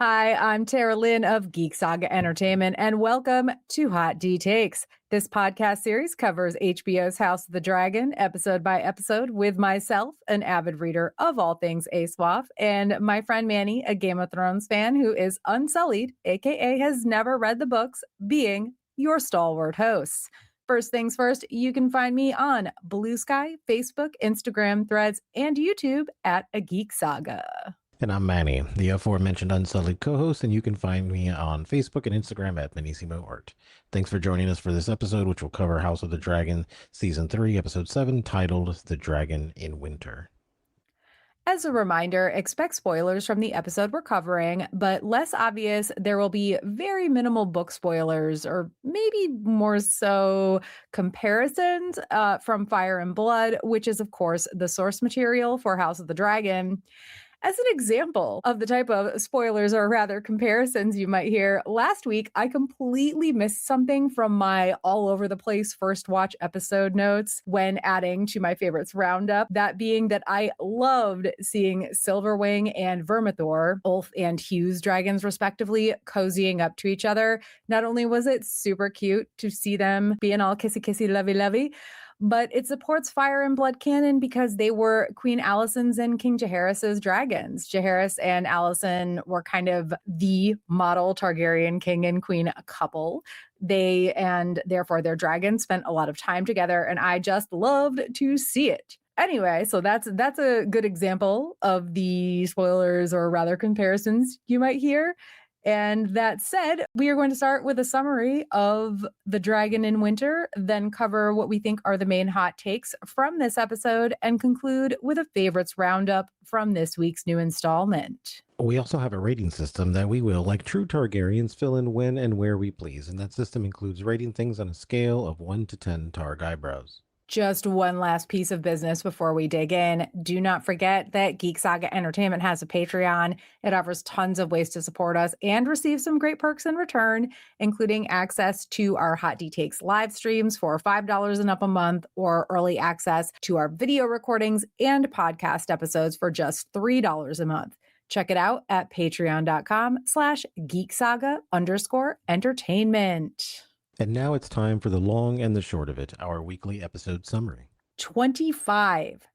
Hi, I'm Tara Lynn of Geek Saga Entertainment, and welcome to Hot D Takes. This podcast series covers HBO's House of the Dragon, episode by episode, with myself, an avid reader of all things ASWAF, and my friend Manny, a Game of Thrones fan who is unsullied, aka has never read the books, being your stalwart hosts. First things first, you can find me on Blue Sky, Facebook, Instagram, Threads, and YouTube at A Geek Saga. And I'm Manny, the aforementioned Unsullied co-host, and you can find me on Facebook and Instagram at Manissimo Art. Thanks for joining us for this episode, which will cover House of the Dragon, Season 3, Episode 7, titled The Dragon in Winter. As a reminder, expect spoilers from the episode we're covering, but less obvious, there will be very minimal book spoilers, or maybe more so comparisons from Fire and Blood, which is, of course, the source material for House of the Dragon. As an example of the type of spoilers or rather comparisons you might hear, last week I completely missed something from my all over the place first watch episode notes when adding to my favorites roundup. That being that I loved seeing Silverwing and Vermithor, Ulf and Hughes dragons respectively, cozying up to each other. Not only was it super cute to see them being all kissy kissy lovey lovey, but it supports Fire and Blood canon because they were Queen Alicent's and King Jaehaerys's dragons. Jaehaerys and Alicent were kind of the model Targaryen king and queen couple. They and therefore their dragons spent a lot of time together, and I just loved to see it. Anyway, so that's a good example of the spoilers or rather comparisons you might hear. And that said, we are going to start with a summary of The Dragon in Winter, then cover what we think are the main hot takes from this episode, and conclude with a favorites roundup from this week's new installment. We also have a rating system that we will, like true Targaryens, fill in when and where we please, and that system includes rating things on a scale of 1 to 10 Targ eyebrows. Just one last piece of business before we dig in. Do not forget that Geek Saga Entertainment has a Patreon. It offers tons of ways to support us and receive some great perks in return, including access to our Hot D Takes live streams for $5 and up a month, or early access to our video recordings and podcast episodes for just $3 a month. Check it out at patreon.com/geeksaga_entertainment. And now it's time for the long and the short of it, our weekly episode summary. 25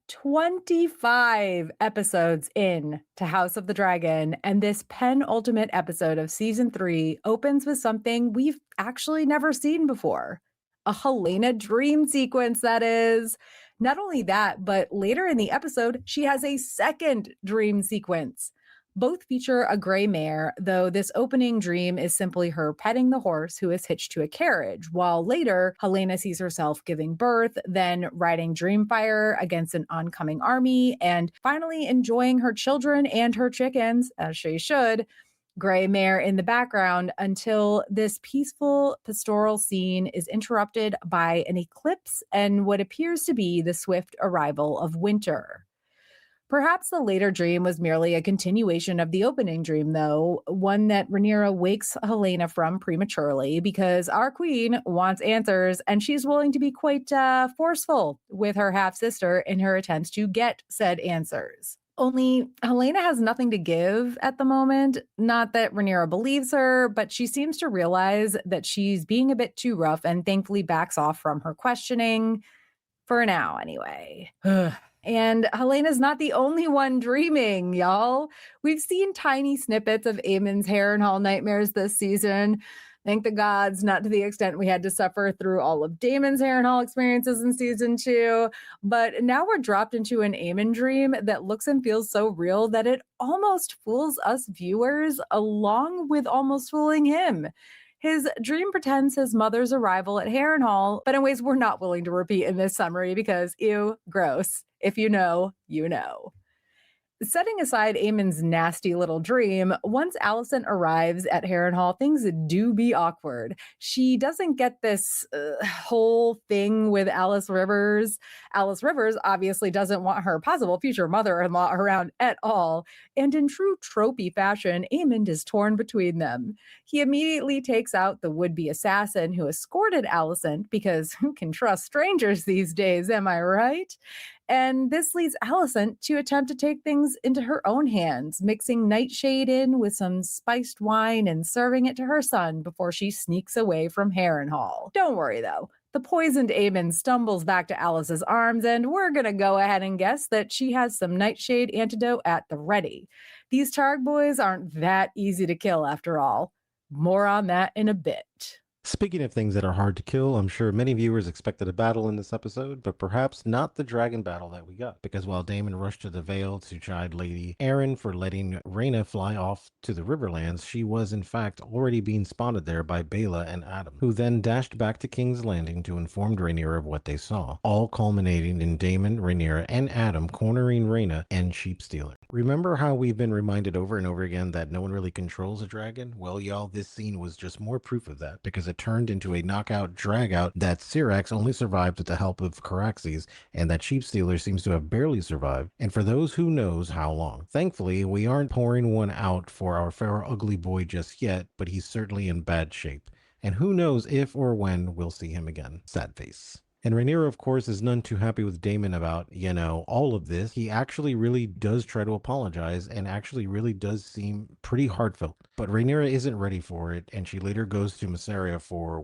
episodes in to House of the Dragon, and this penultimate episode of season 3 opens with something we've actually never seen before. A Helena dream sequence, that is. Not only that, but later in the episode, she has a second dream sequence. Both feature a gray mare, though this opening dream is simply her petting the horse who is hitched to a carriage, while later Helena sees herself giving birth, then riding Dreamfire against an oncoming army, and finally enjoying her children and her chickens, as she should. Gray mare in the background until this peaceful pastoral scene is interrupted by an eclipse and what appears to be the swift arrival of winter. Perhaps the later dream was merely a continuation of the opening dream, though, one that Rhaenyra wakes Helena from prematurely because our queen wants answers, and she's willing to be quite forceful with her half-sister in her attempts to get said answers. Only Helena has nothing to give at the moment. Not that Rhaenyra believes her, but she seems to realize that she's being a bit too rough and thankfully backs off from her questioning. For now, anyway. And Helena's not the only one dreaming, y'all. We've seen tiny snippets of Aemon's Harrenhal nightmares this season. Thank the gods, not to the extent we had to suffer through all of Daemon's Harrenhal experiences in season 2. But now we're dropped into an Aemon dream that looks and feels so real that it almost fools us viewers along with almost fooling him. His dream pretends his mother's arrival at Harrenhal, but in ways we're not willing to repeat in this summary because, ew, gross. If you know, you know. Setting aside Aemon's nasty little dream, once Alicent arrives at Harrenhal, things do be awkward. She doesn't get this whole thing with Alice Rivers. Alice Rivers obviously doesn't want her possible future mother-in-law around at all. And in true tropey fashion, Aemon is torn between them. He immediately takes out the would-be assassin who escorted Alicent, because who can trust strangers these days, am I right? And this leads Alicent to attempt to take things into her own hands, mixing nightshade in with some spiced wine and serving it to her son before she sneaks away from Harrenhal. Don't worry though. The poisoned Aemon stumbles back to Alice's arms, and we're going to go ahead and guess that she has some nightshade antidote at the ready. These Targ boys aren't that easy to kill after all. More on that in a bit. Speaking of things that are hard to kill, I'm sure many viewers expected a battle in this episode, but perhaps not the dragon battle that we got. Because while Daemon rushed to the Vale to chide Lady Arryn for letting Rhaena fly off to the Riverlands, she was in fact already being spotted there by Baela and Adam, who then dashed back to King's Landing to inform Rhaenyra of what they saw, all culminating in Daemon, Rhaenyra, and Adam cornering Rhaena and Sheep Stealer. Remember how we've been reminded over and over again that no one really controls a dragon? Well, y'all, this scene was just more proof of that, because it turned into a knockout dragout that Syrax only survived with the help of Caraxes, and that Sheep Stealer seems to have barely survived, and for those who knows how long. Thankfully, we aren't pouring one out for our fair ugly boy just yet, but he's certainly in bad shape. And who knows if or when we'll see him again. Sad face. And Rhaenyra, of course, is none too happy with Daemon about, all of this. He actually really does try to apologize and actually really does seem pretty heartfelt. But Rhaenyra isn't ready for it, and she later goes to Mysaria for,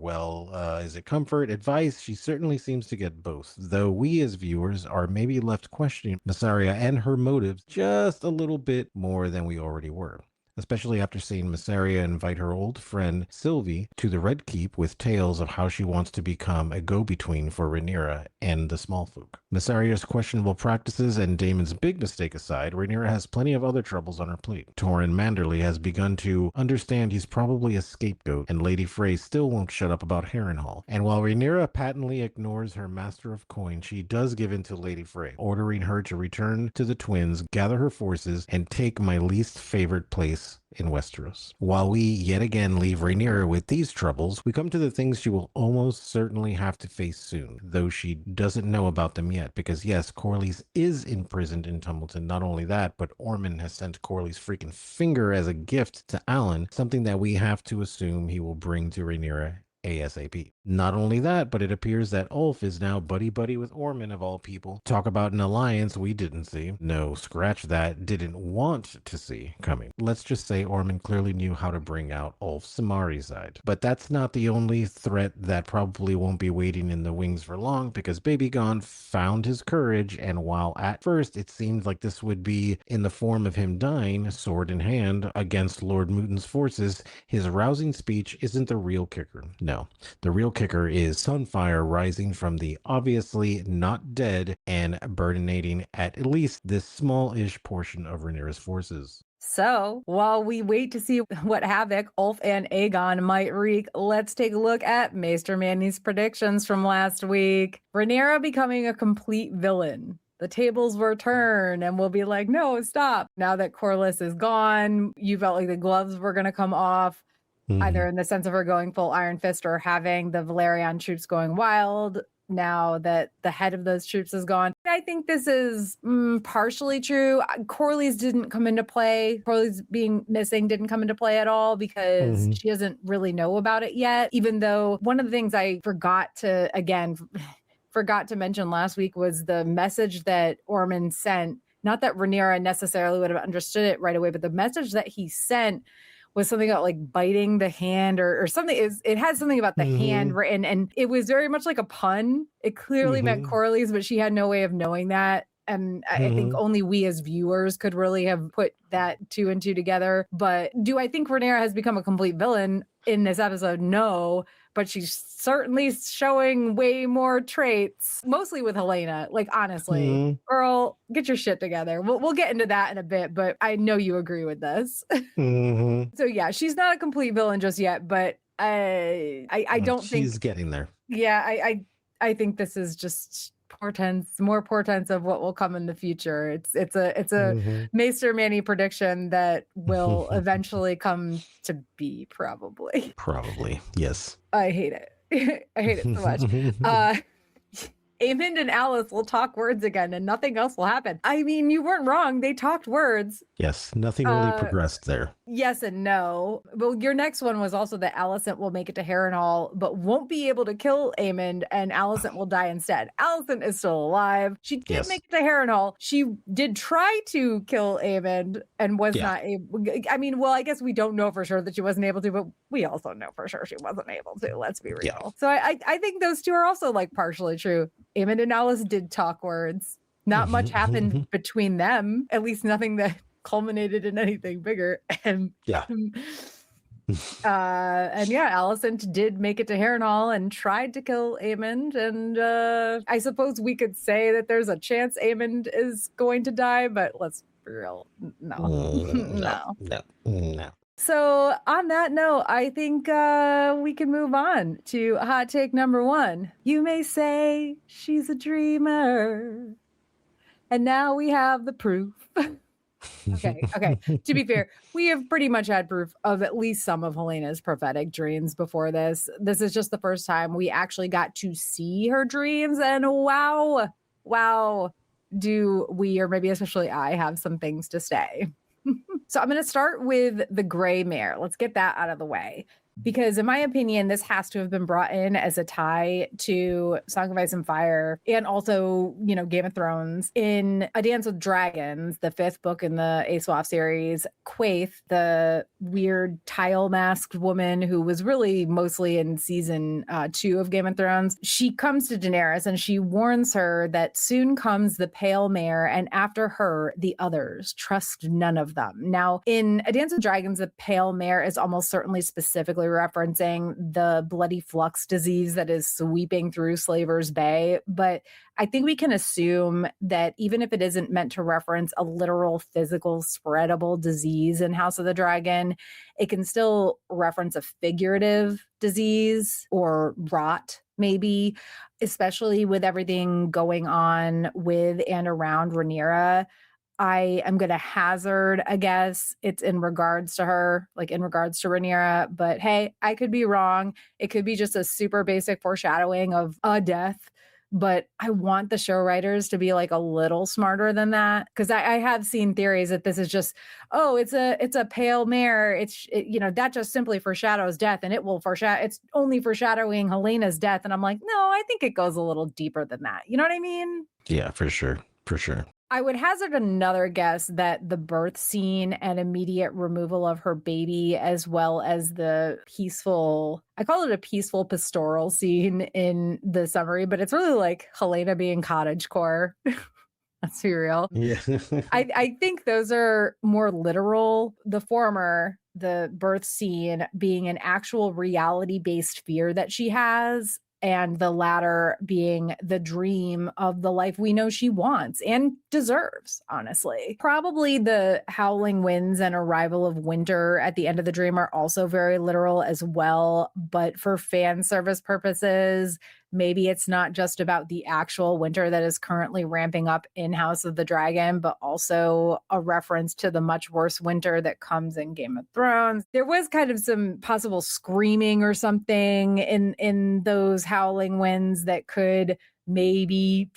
is it comfort, advice? She certainly seems to get both, though we as viewers are maybe left questioning Mysaria and her motives just a little bit more than we already were. Especially after seeing Mysaria invite her old friend Sylvie to the Red Keep with tales of how she wants to become a go-between for Rhaenyra and the small folk. Mysaria's questionable practices and Daemon's big mistake aside, Rhaenyra has plenty of other troubles on her plate. Torrhen Manderley has begun to understand he's probably a scapegoat, and Lady Frey still won't shut up about Harrenhal. And while Rhaenyra patently ignores her master of coin, she does give in to Lady Frey, ordering her to return to the twins, gather her forces, and take my least favorite place in Westeros. While we yet again leave Rhaenyra with these troubles, we come to the things she will almost certainly have to face soon, though she doesn't know about them yet, because yes, Corlys is imprisoned in Tumbleton. Not only that, but Ormond has sent Corlys' freaking finger as a gift to Alan, something that we have to assume he will bring to Rhaenyra ASAP. Not only that, but it appears that Ulf is now buddy-buddy with Ormond of all people. Talk about an alliance we didn't see. No, scratch that, didn't want to see coming. Let's just say Ormond clearly knew how to bring out Ulf's Samari side. But that's not the only threat that probably won't be waiting in the wings for long, because Baby Gon found his courage, and while at first it seemed like this would be in the form of him dying, sword in hand, against Lord Mutan's forces, his rousing speech isn't the real kicker. No, the real kicker is Sunfire rising from the obviously not dead and burdinating at least this small-ish portion of Rhaenyra's forces. So, while we wait to see what havoc Ulf and Aegon might wreak, let's take a look at Maester Manny's predictions from last week. Rhaenyra becoming a complete villain. The tables were turned, and we'll be like, no, stop. Now that Corlys is gone, you felt like the gloves were going to come off. Either in the sense of her going full Iron Fist or having the Valerian troops going wild now that the head of those troops is gone. I think this is partially true. Corlys didn't come into play. Corlys being missing didn't come into play at all because she doesn't really know about it yet, even though one of the things I forgot to mention last week was the message that Ormond sent. Not that Rhaenyra necessarily would have understood it right away, but the message that he sent was something about like biting the hand or something. It had something about the hand written, and it was very much like a pun. It clearly meant Corlys, but she had no way of knowing that. And I think only we as viewers could really have put that two and two together. But do I think Rhaenyra has become a complete villain in this episode? No, but she's certainly showing way more traits, mostly with Helena. Like, honestly, girl, get your shit together. We'll get into that in a bit, but I know you agree with this. So yeah, she's not a complete villain just yet, but I don't think she's getting there. Yeah, I think this is just more portents of what will come in the future. It's a Maester Manny prediction that will eventually come to be, probably. Probably, yes. I hate it. I hate it so much. Aemond and Alice will talk words again and nothing else will happen. I mean, you weren't wrong. They talked words. Yes, nothing really progressed there. Yes and no. But your next one was also that Alicent will make it to Harrenhal, but won't be able to kill Aemond, and Alicent will die instead. Alicent is still alive. She did make it to Harrenhal. She did try to kill Aemond and was not able. I mean, well, I guess we don't know for sure that she wasn't able to, but we also know for sure she wasn't able to. Let's be real. Yeah. So I think those two are also like partially true. Aemond and Alice did talk words. Not much happened between them, at least nothing that culminated in anything bigger. And Alicent did make it to Harrenhal and tried to kill Aemond. And I suppose we could say that there's a chance Aemond is going to die, but let's be real. No. No. So on that note, I think we can move on to hot take number 1. You may say she's a dreamer. And now we have the proof. Okay. To be fair, we have pretty much had proof of at least some of Helena's prophetic dreams before this. This is just the first time we actually got to see her dreams. And wow, do we, or maybe especially I, have some things to say. So I'm going to start with the gray mare. Let's get that out of the way. Because in my opinion, this has to have been brought in as a tie to Song of Ice and Fire and also, Game of Thrones. In A Dance with Dragons, the 5th book in the Aesop series, Quaithe, the weird tile-masked woman who was really mostly in season 2 of Game of Thrones, she comes to Daenerys and she warns her that soon comes the pale mare, and after her, the others. Trust none of them. Now, in A Dance with Dragons, the pale mare is almost certainly specifically referencing the bloody flux disease that is sweeping through Slaver's Bay. But I think we can assume that even if it isn't meant to reference a literal physical spreadable disease in House of the Dragon, it can still reference a figurative disease or rot, maybe, especially with everything going on with and around Rhaenyra. I am going to hazard a guess it's in regards to her, like in regards to Rhaenyra, but hey, I could be wrong. It could be just a super basic foreshadowing of a death, but I want the show writers to be like a little smarter than that. Cause I have seen theories that this is just, it's a pale mare. That just simply foreshadows death, and it's only foreshadowing Helena's death. And I'm like, no, I think it goes a little deeper than that. You know what I mean? Yeah, for sure. I would hazard another guess that the birth scene and immediate removal of her baby, as well as the I call it a peaceful pastoral scene in the summary, but it's really like Helena being cottagecore. Let's be real. Yeah. I think those are more literal. The former, the birth scene, being an actual reality-based fear that she has, and the latter being the dream of the life we know she wants and deserves, honestly. Probably the howling winds and arrival of winter at the end of the dream are also very literal as well. But for fan service purposes, maybe it's not just about the actual winter that is currently ramping up in House of the Dragon, but also a reference to the much worse winter that comes in Game of Thrones. There was kind of some possible screaming or something in those howling winds that could maybe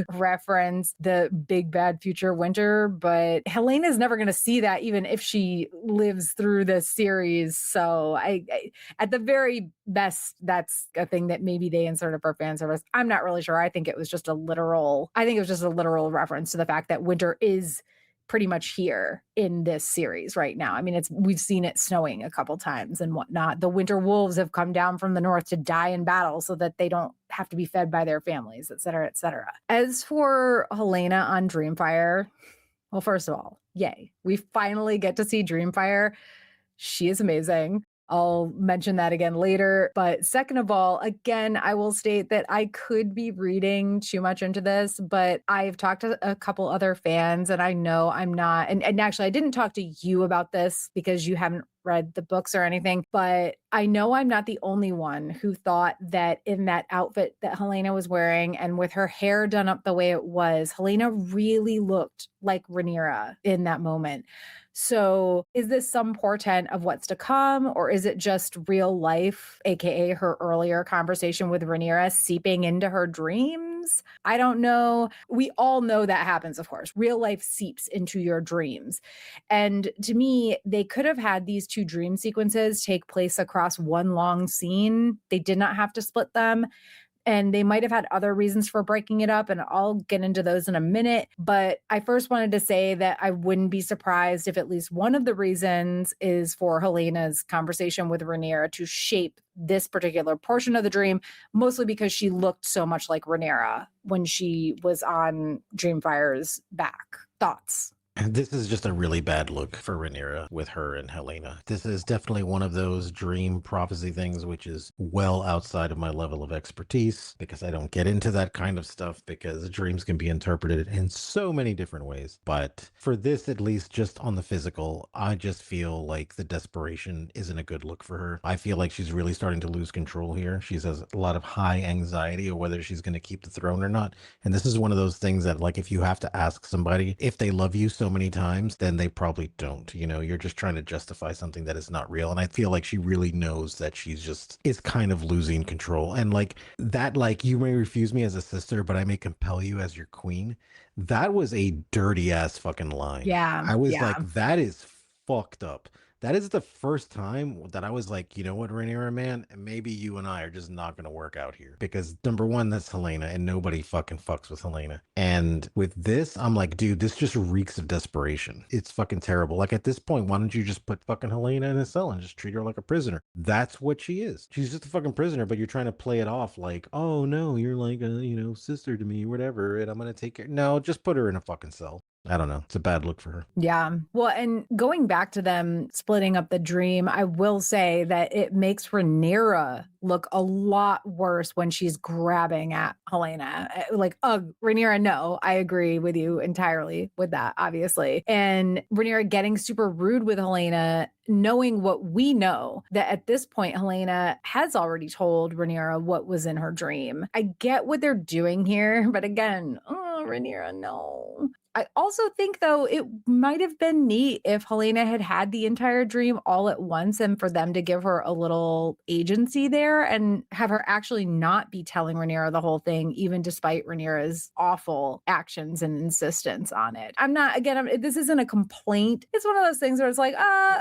reference the big bad future winter, but Helena's never going to see that even if she lives through this series. So I at the very best, that's a thing that maybe they inserted for fan service. I'm not really sure. I think it was just a literal reference to the fact that winter is pretty much here in this series right now. I mean, we've seen it snowing a couple times and whatnot. The winter wolves have come down from the north to die in battle so that they don't have to be fed by their families, et cetera, et cetera. As for Helena on Dreamfire, well, first of all, yay. We finally get to see Dreamfire. She is amazing. I'll mention that again later. But second of all, again, I will state that I could be reading too much into this, but I've talked to a couple other fans and I know I'm not, and actually I didn't talk to you about this because you haven't read the books or anything, but I know I'm not the only one who thought that in that outfit that Helena was wearing and with her hair done up the way it was, Helena really looked like Rhaenyra in that moment. So is this some portent of what's to come, or is it just real life, aka her earlier conversation with Rhaenyra, seeping into her dreams? I don't know. We all know that happens, of course. Real life seeps into your dreams. And to me, they could have had these two dream sequences take place across one long scene. They did not have to split them. And they might have had other reasons for breaking it up, and I'll get into those in a minute. But I first wanted to say that I wouldn't be surprised if at least one of the reasons is for Helena's conversation with Rhaenyra to shape this particular portion of the dream, mostly because she looked so much like Rhaenyra when she was on Dreamfire's back. Thoughts? And this is just a really bad look for Rhaenyra with her and Helena. This is definitely one of those dream prophecy things, which is well outside of my level of expertise because I don't get into that kind of stuff because dreams can be interpreted in so many different ways. But for this, at least just on the physical, I just feel like the desperation isn't a good look for her. I feel like she's really starting to lose control here. She has a lot of high anxiety of whether she's going to keep the throne or not. And this is one of those things that, like, if you have to ask somebody if they love you so many times, then they probably don't. You know, you're just trying to justify something that is not real. And I feel like she really knows that she's just is kind of losing control. And like that, like, you may refuse me as a sister, but I may compel you as your queen. That was a dirty ass fucking line. Yeah. I was yeah. like, that is fucked up. That is the first time that I was like, you know what, Rhaenyra, man, maybe you and I are just not going to work out here. Because number one, that's Helena, and nobody fucking fucks with Helena. And with this, I'm like, dude, this just reeks of desperation. It's fucking terrible. Like, at this point, why don't you just put fucking Helena in a cell and just treat her like a prisoner? That's what she is. She's just a fucking prisoner, but you're trying to play it off like, oh no, you're like a, you know, sister to me, whatever, and I'm going to take care. No, just put her in a fucking cell. I don't know. It's a bad look for her. Yeah. Well, and going back to them splitting up the dream, I will say that it makes Rhaenyra look a lot worse when she's grabbing at Helena. Like, Rhaenyra, no, I agree with you entirely with that, obviously. And Rhaenyra getting super rude with Helena, knowing what we know, that at this point, Helena has already told Rhaenyra what was in her dream. I get what they're doing here, but again, Rhaenyra, no. I also think, though, it might have been neat if Helena had had the entire dream all at once and for them to give her a little agency there and have her actually not be telling Rhaenyra the whole thing, even despite Rhaenyra's awful actions and insistence on it. This isn't a complaint. It's one of those things where it's like,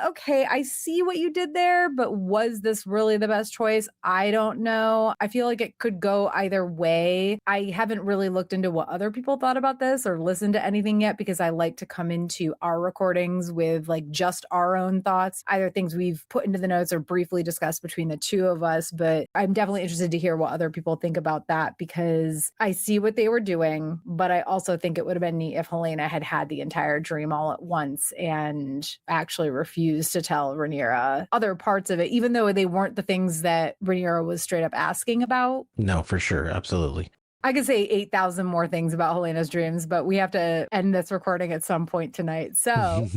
okay, I see what you did there, but was this really the best choice? I don't know. I feel like it could go either way. I haven't really looked into what other people thought about this or listened to anything yet because I like to come into our recordings with like just our own thoughts, either things we've put into the notes or briefly discussed between the two of us. But I'm definitely interested to hear what other people think about that because I see what they were doing, but I also think it would have been neat if Helena had had the entire dream all at once and actually refused to tell Rhaenyra other parts of it, even though they weren't the things that Rhaenyra was straight up asking about. No, for sure. Absolutely. I could say 8,000 more things about Helena's dreams, but we have to end this recording at some point tonight. So,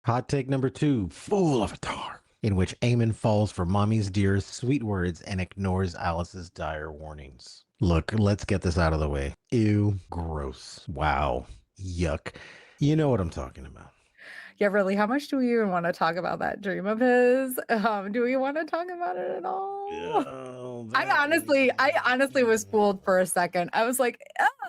hot take number 2, Fool Avatar, in which Aemon falls for Mommy's dearest sweet words and ignores Alice's dire warnings. Look, let's get this out of the way. Ew, gross. Wow. Yuck. You know what I'm talking about. Yeah, really, how much do we even want to talk about that dream of his? Do we want to talk about it at all? I honestly was fooled for a second. I was like,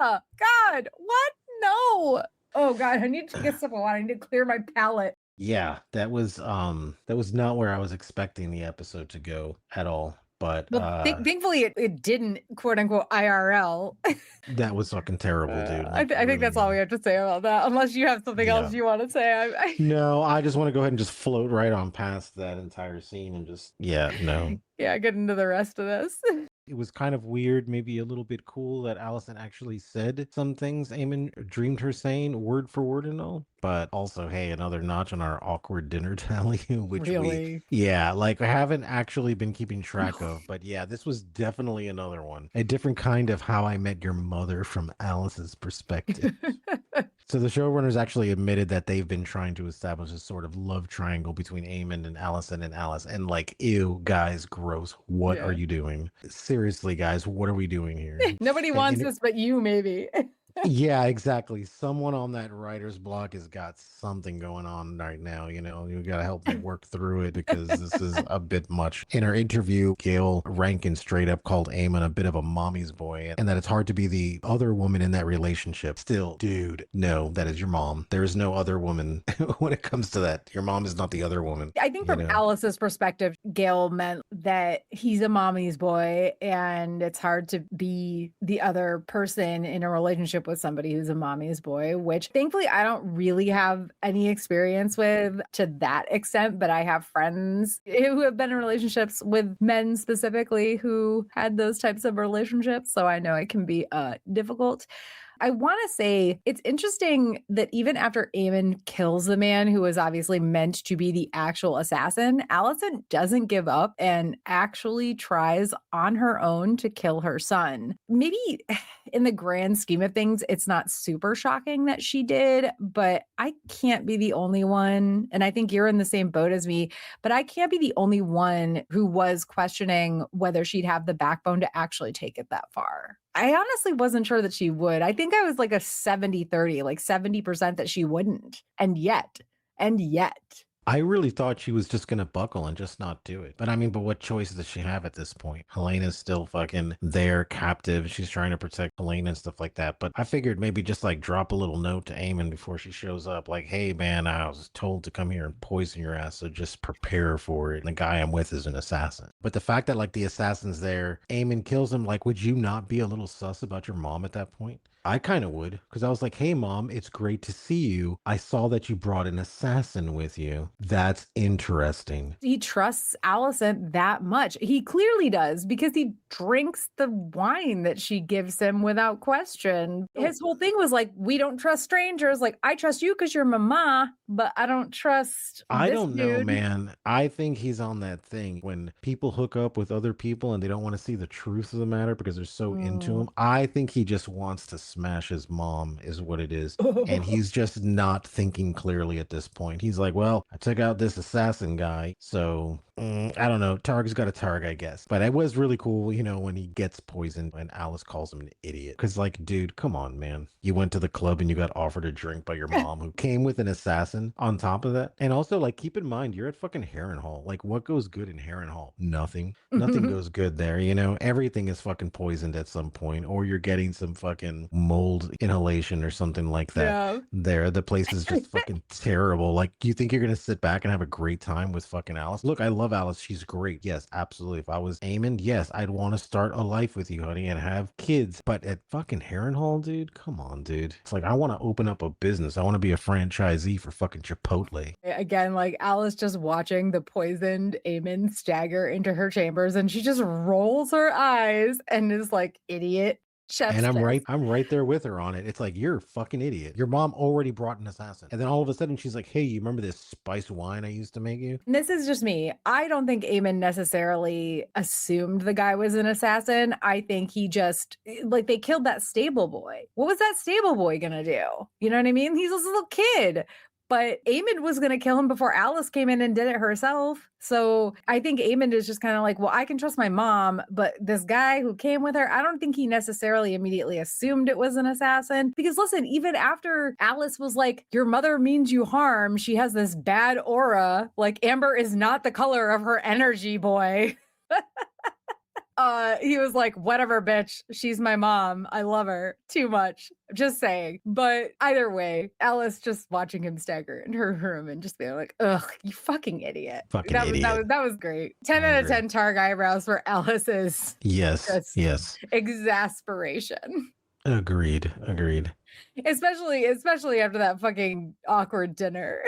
oh, God, what? No. Oh, God, I need to get some water. I need to clear my palate. Yeah, that was not where I was expecting the episode to go at all. But thankfully, it didn't, quote unquote, IRL. That was fucking terrible, dude. I think that's all we have to say about that, unless you have something else you want to say. No, I just want to go ahead and just float right on past that entire scene and just, no. Yeah, get into the rest of this. It was kind of weird, maybe a little bit cool that Allison actually said some things Aemon dreamed her saying word for word and all. But also, hey, another notch on our awkward dinner tally, which I haven't actually been keeping track of. But yeah, this was definitely another one. A different kind of How I Met Your Mother from Alice's perspective. So the showrunners actually admitted that they've been trying to establish a sort of love triangle between Aemon and Allison and Alice. And like, ew, guys, gross. What are you doing? Seriously, guys, what are we doing here? Nobody wants this but you, maybe. Yeah, exactly. Someone on that writer's block has got something going on right now. You got to help them work through it because this is a bit much. In her interview, Gail Rankin straight up called Eamon a bit of a mommy's boy and that it's hard to be the other woman in that relationship. Still, dude, no, that is your mom. There is no other woman when it comes to that. Your mom is not the other woman. I think from Alice's perspective, Gail meant that he's a mommy's boy and it's hard to be the other person in a relationship with somebody who's a mommy's boy, which thankfully I don't really have any experience with to that extent, but I have friends who have been in relationships with men specifically who had those types of relationships. So I know it can be difficult. I want to say it's interesting that even after Eamon kills the man who was obviously meant to be the actual assassin, Allison doesn't give up and actually tries on her own to kill her son. Maybe in the grand scheme of things, it's not super shocking that she did, but I can't be the only one. And I think you're in the same boat as me, but I can't be the only one who was questioning whether she'd have the backbone to actually take it that far. I honestly wasn't sure that she would. I think I was like a 70-30, like 70% that she wouldn't. And yet. I really thought she was just going to buckle and just not do it. But I mean, but what choice does she have at this point? Helena's still fucking there, captive. She's trying to protect Helena and stuff like that. But I figured maybe just like drop a little note to Eamon before she shows up. Like, hey, man, I was told to come here and poison your ass. So just prepare for it. And the guy I'm with is an assassin. But the fact that like the assassin's there, Eamon kills him. Like, would you not be a little sus about your mom at that point? I kind of would, because I was like, hey, mom, it's great to see you. I saw that you brought an assassin with you. That's interesting. He trusts Allison that much. He clearly does because he drinks the wine that she gives him without question. His whole thing was like, we don't trust strangers. Like, I trust you because you're mama, but I don't trust I this don't know, dude. man. I think he's on that thing when people hook up with other people and they don't want to see the truth of the matter because they're so into him. I think he just wants to smash his mom is what it is. And he's just not thinking clearly at this point. He's like, well, I took out this assassin guy. So I don't know. Targ's got a targ, I guess. But it was really cool, when he gets poisoned and Alice calls him an idiot. Because like, dude, come on, man. You went to the club and you got offered a drink by your mom who came with an assassin on top of that. And also, like, keep in mind, you're at fucking Harrenhal. Like, what goes good in Harrenhal? Nothing. Nothing goes good there, Everything is fucking poisoned at some point. Or you're getting some fucking mold inhalation or something like that. Yeah. There, the place is just fucking terrible. Like, do you think you're gonna sit back and have a great time with fucking Alice? Look, I love Alice. She's great. Yes, absolutely. If I was Eamon, yes, I'd want to start a life with you, honey, and have kids. But at fucking Harrenhal, dude, come on, dude. It's like I want to open up a business. I want to be a franchisee for fucking Chipotle. Again, like Alice just watching the poisoned Eamon stagger into her chambers, and she just rolls her eyes and is like, idiot. And I'm right there with her on it. It's like, you're a fucking idiot. Your mom already brought an assassin. And then all of a sudden she's like, hey, you remember this spiced wine I used to make you? And this is just me. I don't think Eamon necessarily assumed the guy was an assassin. I think he just, like, they killed that stable boy. What was that stable boy gonna do? You know what I mean? He's just a little kid. But Eamon was going to kill him before Alice came in and did it herself. So I think Eamon is just kind of like, well, I can trust my mom, but this guy who came with her, I don't think he necessarily immediately assumed it was an assassin. Because listen, even after Alice was like, your mother means you harm, she has this bad aura. Like, Amber is not the color of her energy, boy. He was like, whatever, bitch. She's my mom. I love her too much. Just saying. But either way, Alice just watching him stagger in her room and just being like, ugh, you fucking idiot. That was great. 10 out of 10 Targ eyebrows for Alice's. Yes. Exasperation. Agreed. Especially after that fucking awkward dinner.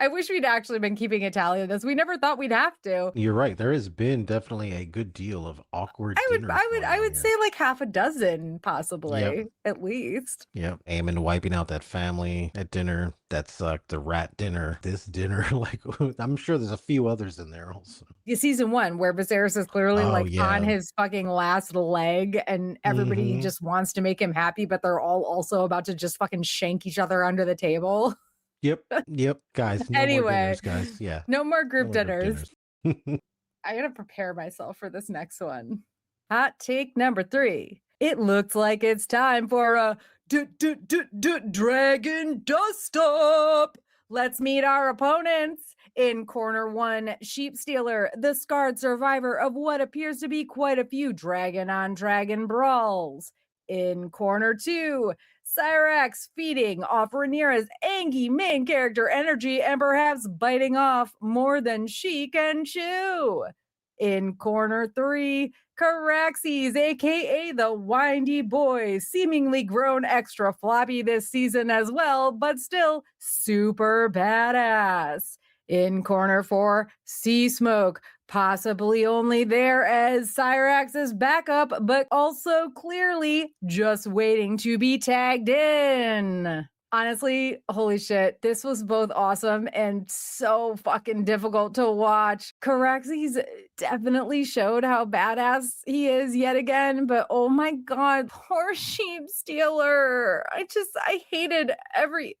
I wish we'd actually been keeping a tally of this. We never thought we'd have to. You're right. There has been definitely a good deal of awkward dinners. I would say like half a dozen, possibly, at least. Yeah. Eamon wiping out that family at dinner. That sucked. The rat dinner. This dinner. Like, I'm sure there's a few others in there also. Season 1, where Viserys is clearly on his fucking last leg and everybody just wants to make him happy, but they're all also about to just fucking shank each other under the table. Yep, guys. No more dinners, guys. Yeah. No more group dinners. I gotta prepare myself for this next one. Hot take number 3. It looks like it's time for a dragon dust up. Let's meet our opponents. In corner one, Sheep Stealer, the scarred survivor of what appears to be quite a few dragon on dragon brawls. In corner two, Cyrax feeding off Rhaenyra's angry main character energy and perhaps biting off more than she can chew. In corner three, Caraxes, aka the Windy Boy, seemingly grown extra floppy this season as well, but still super badass. In corner four, Sea Smoke, possibly only there as Cyrax's backup, but also clearly just waiting to be tagged in. Honestly, holy shit, this was both awesome and so fucking difficult to watch. Caraxes definitely showed how badass he is yet again, but oh my god, poor Sheep Stealer. I hated every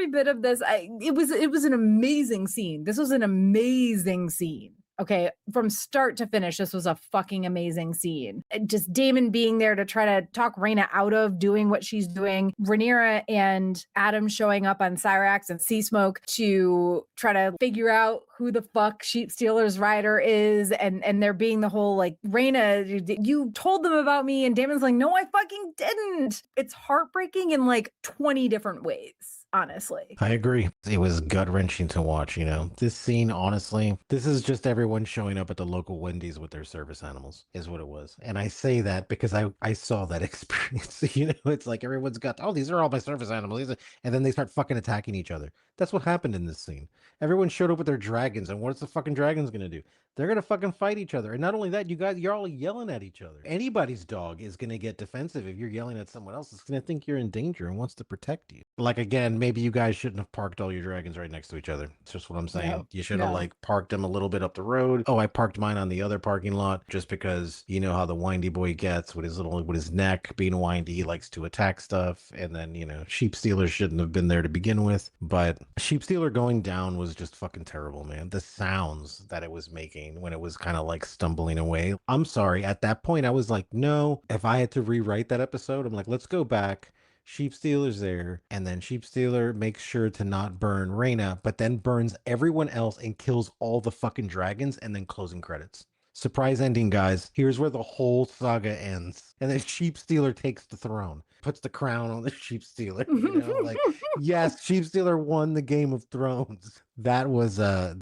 bit of this. It was an amazing scene. This was an amazing scene. Okay, from start to finish, this was a fucking amazing scene. Just Daemon being there to try to talk Rhaena out of doing what she's doing. Rhaenyra and Adam showing up on Cyrax and Sea Smoke to try to figure out who the fuck Sheep Stealer's rider is. And there being the whole like, Rhaena, you told them about me. And Daemon's like, no, I fucking didn't. It's heartbreaking in like 20 different ways. Honestly, I agree. It was gut-wrenching to watch, you know. This scene, honestly, this is just everyone showing up at the local Wendy's with their service animals, is what it was. And I say that because I saw that experience. You know, it's like everyone's got, oh, these are all my service animals. And then they start fucking attacking each other. That's what happened in this scene. Everyone showed up with their dragons, and what's the fucking dragons gonna do? They're gonna fucking fight each other. And not only that, you're all yelling at each other. Anybody's dog is gonna get defensive if you're yelling at someone else. It's gonna think you're in danger and wants to protect you. Like, again, maybe you guys shouldn't have parked all your dragons right next to each other. It's just what I'm saying. No, You should have no. like parked them a little bit up the road. Oh, I parked mine on the other parking lot just because you know how the windy boy gets with his neck being windy. He likes to attack stuff. And then, you know, Sheep Stealer shouldn't have been there to begin with. But Sheep Stealer going down was just fucking terrible, man. The sounds that it was making when it was kind of like stumbling away. I'm sorry. At that point, I was like, no, if I had to rewrite that episode, I'm like, let's go back. Sheep Stealer's there, and then Sheep Stealer makes sure to not burn Rhaena, but then burns everyone else and kills all the fucking dragons, and then closing credits. Surprise ending, guys. Here's where the whole saga ends. And then Sheep Stealer takes the throne, puts the crown on the Sheep Stealer. You know, like, yes, Sheep Stealer won the Game of Thrones. That was the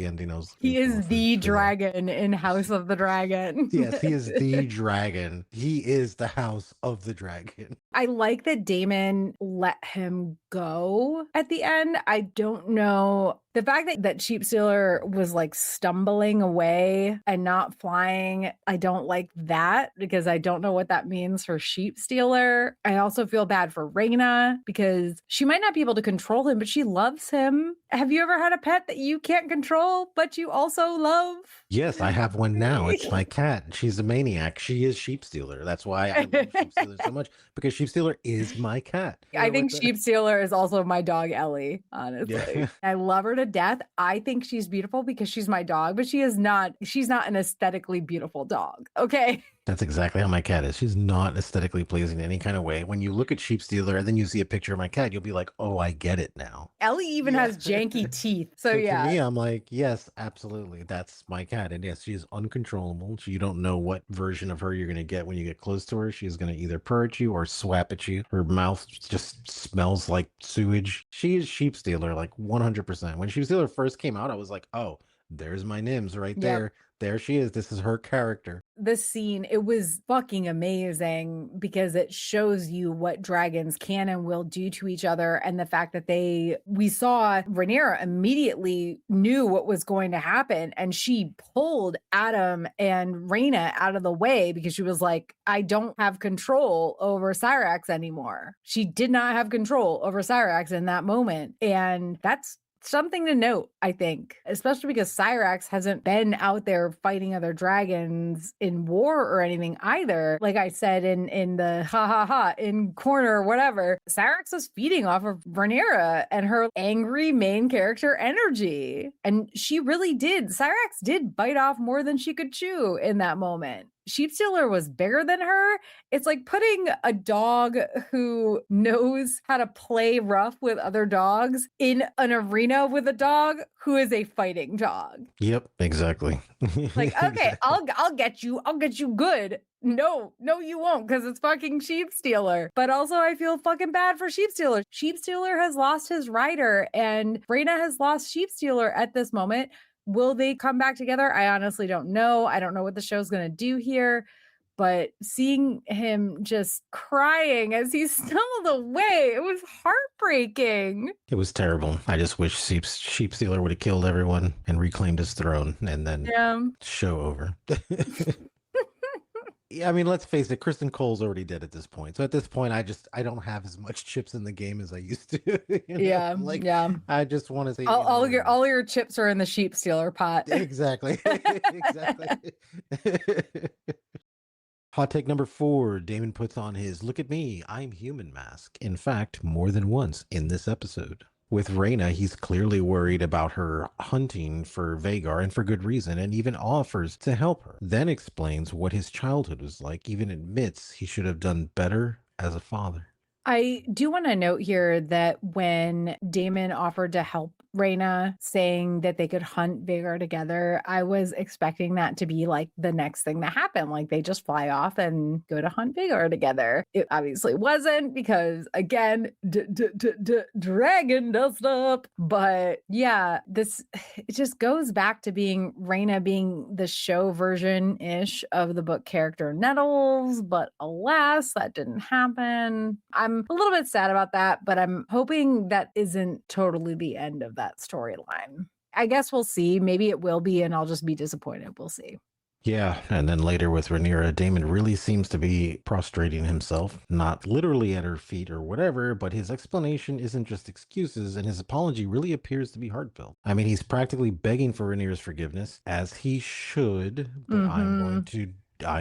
ending I was He is the for that. dragon in House of the Dragon. Yes, he is the dragon. He is the House of the Dragon. I like that Daemon let him go at the end. I don't know. The fact that Sheep Stealer was like stumbling away and not flying, I don't like that because I don't know what that means for Sheep Stealer. I also feel bad for Rhaena because she might not be able to control him, but she loves him. Have you ever had a pet that you can't control, but you also love? Yes, I have one now. It's my cat. She's a maniac. She is Sheep Stealer. That's why I love Sheep Stealer so much, because Sheep Stealer is my cat. I think Sheep Stealer is also my dog, Ellie, honestly. Yeah. I love her to death. I think she's beautiful because she's my dog, but she's not an aesthetically beautiful dog. Okay. That's exactly how my cat is. She's not aesthetically pleasing in any kind of way. When you look at Sheep Stealer and then you see a picture of my cat, you'll be like, oh, I get it now. Ellie even has janky teeth. So yeah. To me, I'm like, yes, absolutely. That's my cat. And yes, she is uncontrollable. You don't know what version of her you're going to get when you get close to her. She's going to either purr at you or swap at you. Her mouth just smells like sewage. She is Sheep Stealer, like 100%. When Sheep Stealer first came out, I was like, oh, there's my Nims right there. There she is. This is her character. This scene, it was fucking amazing because it shows you what dragons can and will do to each other. And the fact that we saw Rhaenyra immediately knew what was going to happen. And she pulled Adam and Rhaena out of the way because she was like, I don't have control over Cyrax anymore. She did not have control over Cyrax in that moment. And that's something to note, I think, especially because Cyrax hasn't been out there fighting other dragons in war or anything either. Like I said in the in corner, whatever, Cyrax was feeding off of Rhaenyra and her angry main character energy. And she really did. Cyrax did bite off more than she could chew in that moment. Sheepstealer was bigger than her. It's like putting a dog who knows how to play rough with other dogs in an arena with a dog who is a fighting dog. Yep, exactly. Like, okay, Exactly. I'll get you good. No, you won't, because it's fucking Sheepstealer. But also, I feel fucking bad for Sheepstealer. Sheepstealer has lost his rider, and Reyna has lost Sheepstealer at this moment. Will they come back together? I honestly don't know. I don't know what the show's going to do here. But seeing him just crying as he stumbled away, it was heartbreaking. It was terrible. I just wish Sheepstealer would have killed everyone and reclaimed his throne, and then Yeah. show over. Yeah, I mean, let's face it, Kristen Cole's already dead at this point. So at this point, I don't have as much chips in the game as I used to. Yeah. I just want to say All your chips are in the Sheepstealer pot. Exactly. Exactly. Hot take number 4, Damon puts on his "Look at me, I'm human" mask. In fact, more than once in this episode. With Reyna, he's clearly worried about her hunting for Vhagar, and for good reason, and even offers to help her. Then explains what his childhood was like, even admits he should have done better as a father. I do want to note here that when Damon offered to help Reyna, saying that they could hunt Vhagar together, I was expecting that to be like the next thing to happen. Like they just fly off and go to hunt Vhagar together. It obviously wasn't, because again, dragon dust up. But yeah, it just goes back to being Reyna being the show version ish of the book character Nettles. But alas, that didn't happen. I'm a little bit sad about that, but I'm hoping that isn't totally the end of that storyline. I guess we'll see. Maybe it will be, and I'll just be disappointed. We'll see. Yeah, and then later with Rhaenyra, Damon really seems to be prostrating himself, not literally at her feet or whatever, but his explanation isn't just excuses, and his apology really appears to be heartfelt. I mean, he's practically begging for Rhaenyra's forgiveness, as he should, but I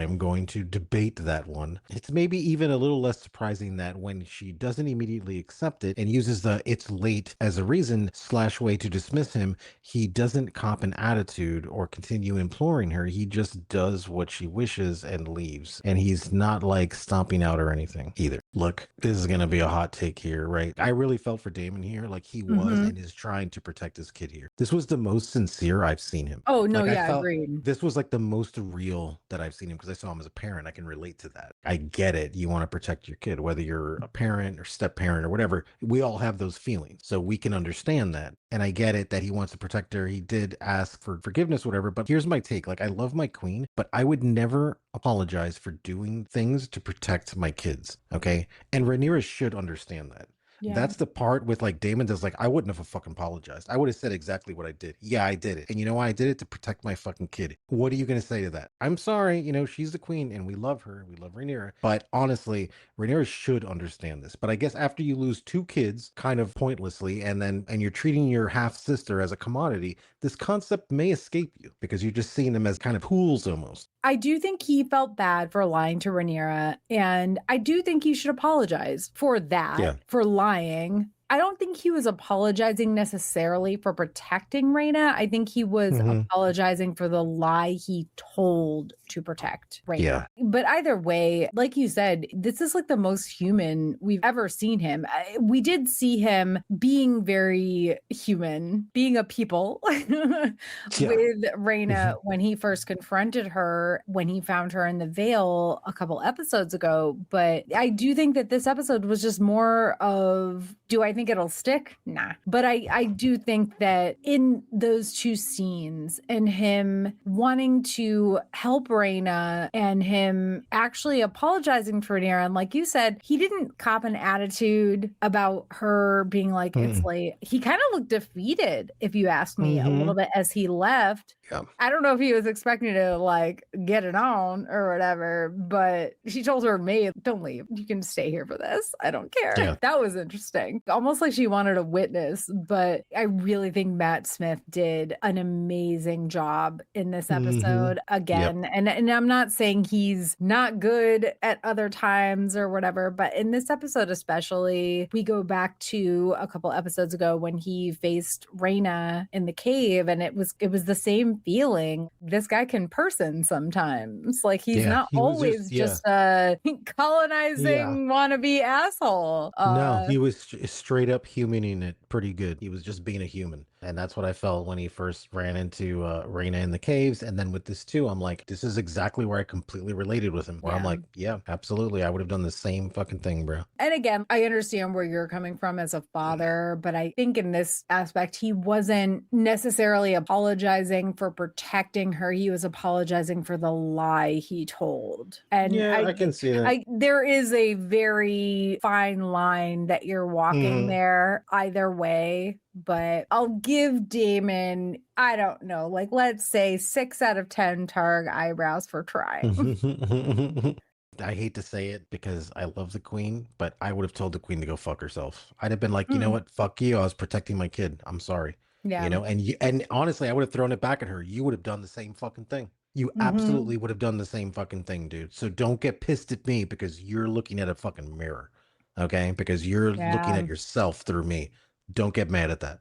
am going to debate that one. It's maybe even a little less surprising that when she doesn't immediately accept it and uses the "it's late" as a reason / way to dismiss him, he doesn't cop an attitude or continue imploring her. He just does what she wishes and leaves. And he's not like stomping out or anything either. Look, this is going to be a hot take here, right? I really felt for Damon here. Like he was and is trying to protect his kid here. This was the most sincere I've seen him. Oh, no, Like, yeah, I felt agreed. this was like the most real that I've seen him, because I saw him as a parent. I can relate to that. I get it. You want to protect your kid, whether you're a parent or step parent or whatever. We all have those feelings. So we can understand that. And I get it that he wants to protect her. He did ask for forgiveness, whatever. But here's my take. Like, I love my queen, but I would never apologize for doing things to protect my kids. Okay. And Rhaenyra should understand that. Yeah. That's the part with like Damon that's like, I wouldn't have fucking apologized. I would have said exactly what I did. Yeah, I did it. And you know why I did it? To protect my fucking kid. What are you going to say to that? I'm sorry. You know, she's the queen and we love her. We love Rhaenyra. But honestly, Rhaenyra should understand this. But I guess after you lose 2 kids kind of pointlessly, and you're treating your half sister as a commodity, this concept may escape you because you're just seeing them as kind of tools almost. I do think he felt bad for lying to Rhaenyra, and I do think he should apologize for that, for lying. I don't think he was apologizing necessarily for protecting Reyna. I think he was apologizing for the lie he told to protect Reyna. Yeah. But either way, like you said, this is like the most human we've ever seen him. We did see him being very human, being a people with Reyna when he first confronted her, when he found her in the Vale a couple episodes ago. But I do think that this episode was just more of, do I think it'll stick? Nah. But I do think that in those 2 scenes and him wanting to help Reyna and him actually apologizing for Rhaenyra, and like you said, he didn't cop an attitude about her being like, it's late. He kind of looked defeated, if you ask me, a little bit as he left. Yeah. I don't know if he was expecting to like get it on or whatever, but she told her maid, don't leave. You can stay here for this. I don't care. Yeah. That was interesting. Almost almost like she wanted a witness, but I really think Matt Smith did an amazing job in this episode again. And I'm not saying he's not good at other times or whatever, but in this episode especially, we go back to a couple episodes ago when he faced Raina in the cave, and it was the same feeling. This guy can person sometimes. Like he's not always just a colonizing wannabe asshole. No, he was straight up humaning it pretty good. He was just being a human. And that's what I felt when he first ran into Raina in the caves. And then with this too, I'm like, this is exactly where I completely related with him. Where I'm like, yeah, absolutely. I would have done the same fucking thing, bro. And again, I understand where you're coming from as a father, but I think in this aspect, he wasn't necessarily apologizing for protecting her. He was apologizing for the lie he told. And yeah, I can see that. There is a very fine line that you're walking there either way. But I'll give Damon, I don't know, like let's say 6 out of 10 Targ eyebrows for trying. I hate to say it because I love the queen, but I would have told the queen to go fuck herself. I'd have been like, you know what? Fuck you. I was protecting my kid. I'm sorry. Yeah. You know, and honestly, I would have thrown it back at her. You would have done the same fucking thing. You absolutely would have done the same fucking thing, dude. So don't get pissed at me because you're looking at a fucking mirror. Okay? Because you're looking at yourself through me. Don't get mad at that.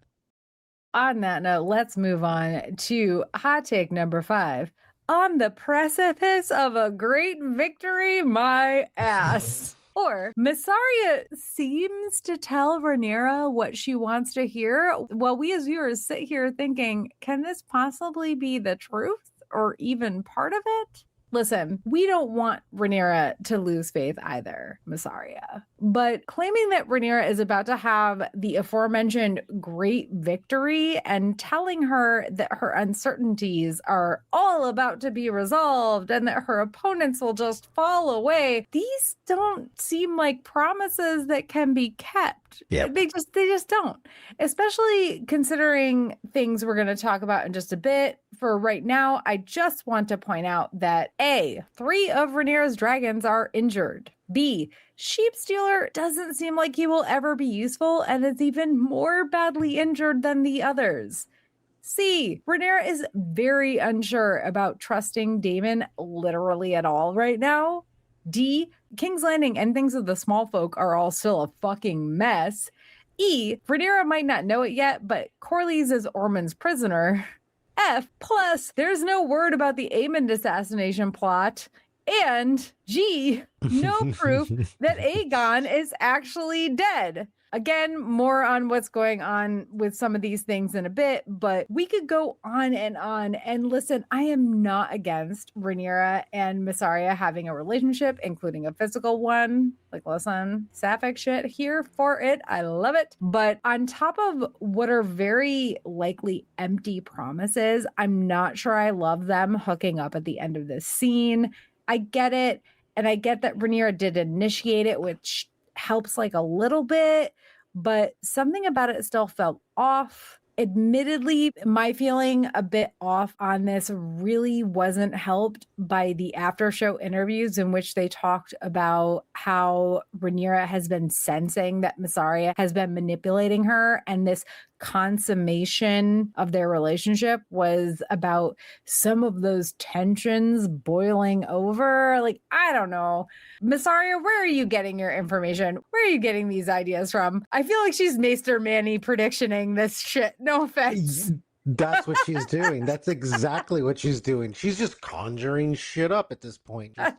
On that note, let's move on to hot take number 5. On the precipice of a great victory, my ass. Or Mysaria seems to tell Rhaenyra what she wants to hear, while we as viewers sit here thinking, can this possibly be the truth or even part of it? Listen, we don't want Rhaenyra to lose faith either, Mysaria. But claiming that Rhaenyra is about to have the aforementioned great victory and telling her that her uncertainties are all about to be resolved and that her opponents will just fall away, these don't seem like promises that can be kept. Yep. They just don't. Especially considering things we're going to talk about in just a bit. For right now, I just want to point out that A, 3 of Rhaenyra's dragons are injured. B, Sheepstealer doesn't seem like he will ever be useful and is even more badly injured than the others. C, Rhaenyra is very unsure about trusting Daemon literally at all right now. D, King's Landing and things of the small folk are all still a fucking mess. E, Rhaenyra might not know it yet, but Corlys is Ormond's prisoner. F, plus there's no word about the Aemond assassination plot. And G, no proof that Aegon is actually dead. Again, more on what's going on with some of these things in a bit, but we could go on. And listen, I am not against Rhaenyra and Mysaria having a relationship, including a physical one. Like, listen, sapphic shit, here for it. I love it. But on top of what are very likely empty promises, I'm not sure I love them hooking up at the end of this scene. I get it. And I get that Rhaenyra did initiate it, which helps like a little bit, but something about it still felt off. Admittedly, my feeling a bit off on this really wasn't helped by the after show interviews in which they talked about how Rhaenyra has been sensing that Mysaria has been manipulating her, and this consummation of their relationship was about some of those tensions boiling over. Like, I don't know. Mysaria, where are you getting your information? Where are you getting these ideas from? I feel like she's Maester Manny predictioning this shit. No offense. That's what she's doing. That's exactly what she's doing. She's just conjuring shit up at this point. Just,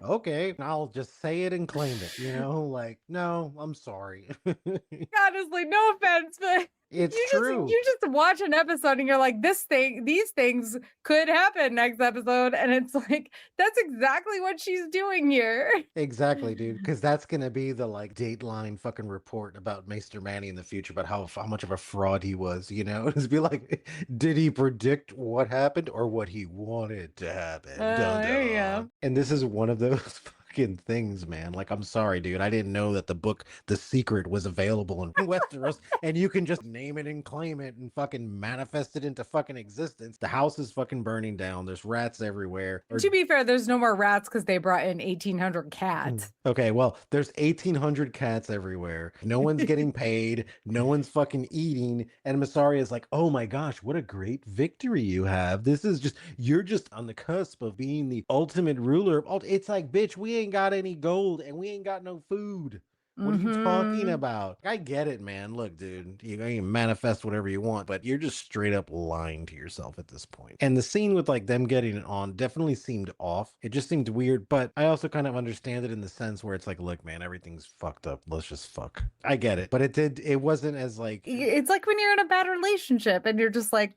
okay, I'll just say it and claim it, you know? Like, no, I'm sorry. Honestly, no offense, but it's true. You just watch an episode and you're like, these things could happen next episode. And it's like, that's exactly what she's doing here. Exactly, dude. Because that's going to be the like Dateline fucking report about Maester Manny in the future, about how much of a fraud he was, you know? It's be like, did he predict what happened or what he wanted to happen? There you go. And this is one of those fucking things, man. Like, I'm sorry, dude. I didn't know that the book The Secret was available in Westeros, and you can just name it and claim it and fucking manifest it into fucking existence. The house is fucking burning down. There's rats everywhere. To be fair, there's no more rats because they brought in 1,800 cats. Okay, well, there's 1,800 cats everywhere. No one's getting paid. No one's fucking eating. And Masari is like, oh my gosh, what a great victory you have. This is just, you're just on the cusp of being the ultimate ruler of all. It's like, bitch, we ain't got any gold and we ain't got no food. What are you talking about? I get it, man. Look, dude, you can manifest whatever you want, but you're just straight up lying to yourself at this point. And the scene with like them getting it on definitely seemed off. It just seemed weird, but I also kind of understand it in the sense where it's like, look, man, everything's fucked up. Let's just fuck. I get it, but it wasn't as like. It's like when you're in a bad relationship and you're just like,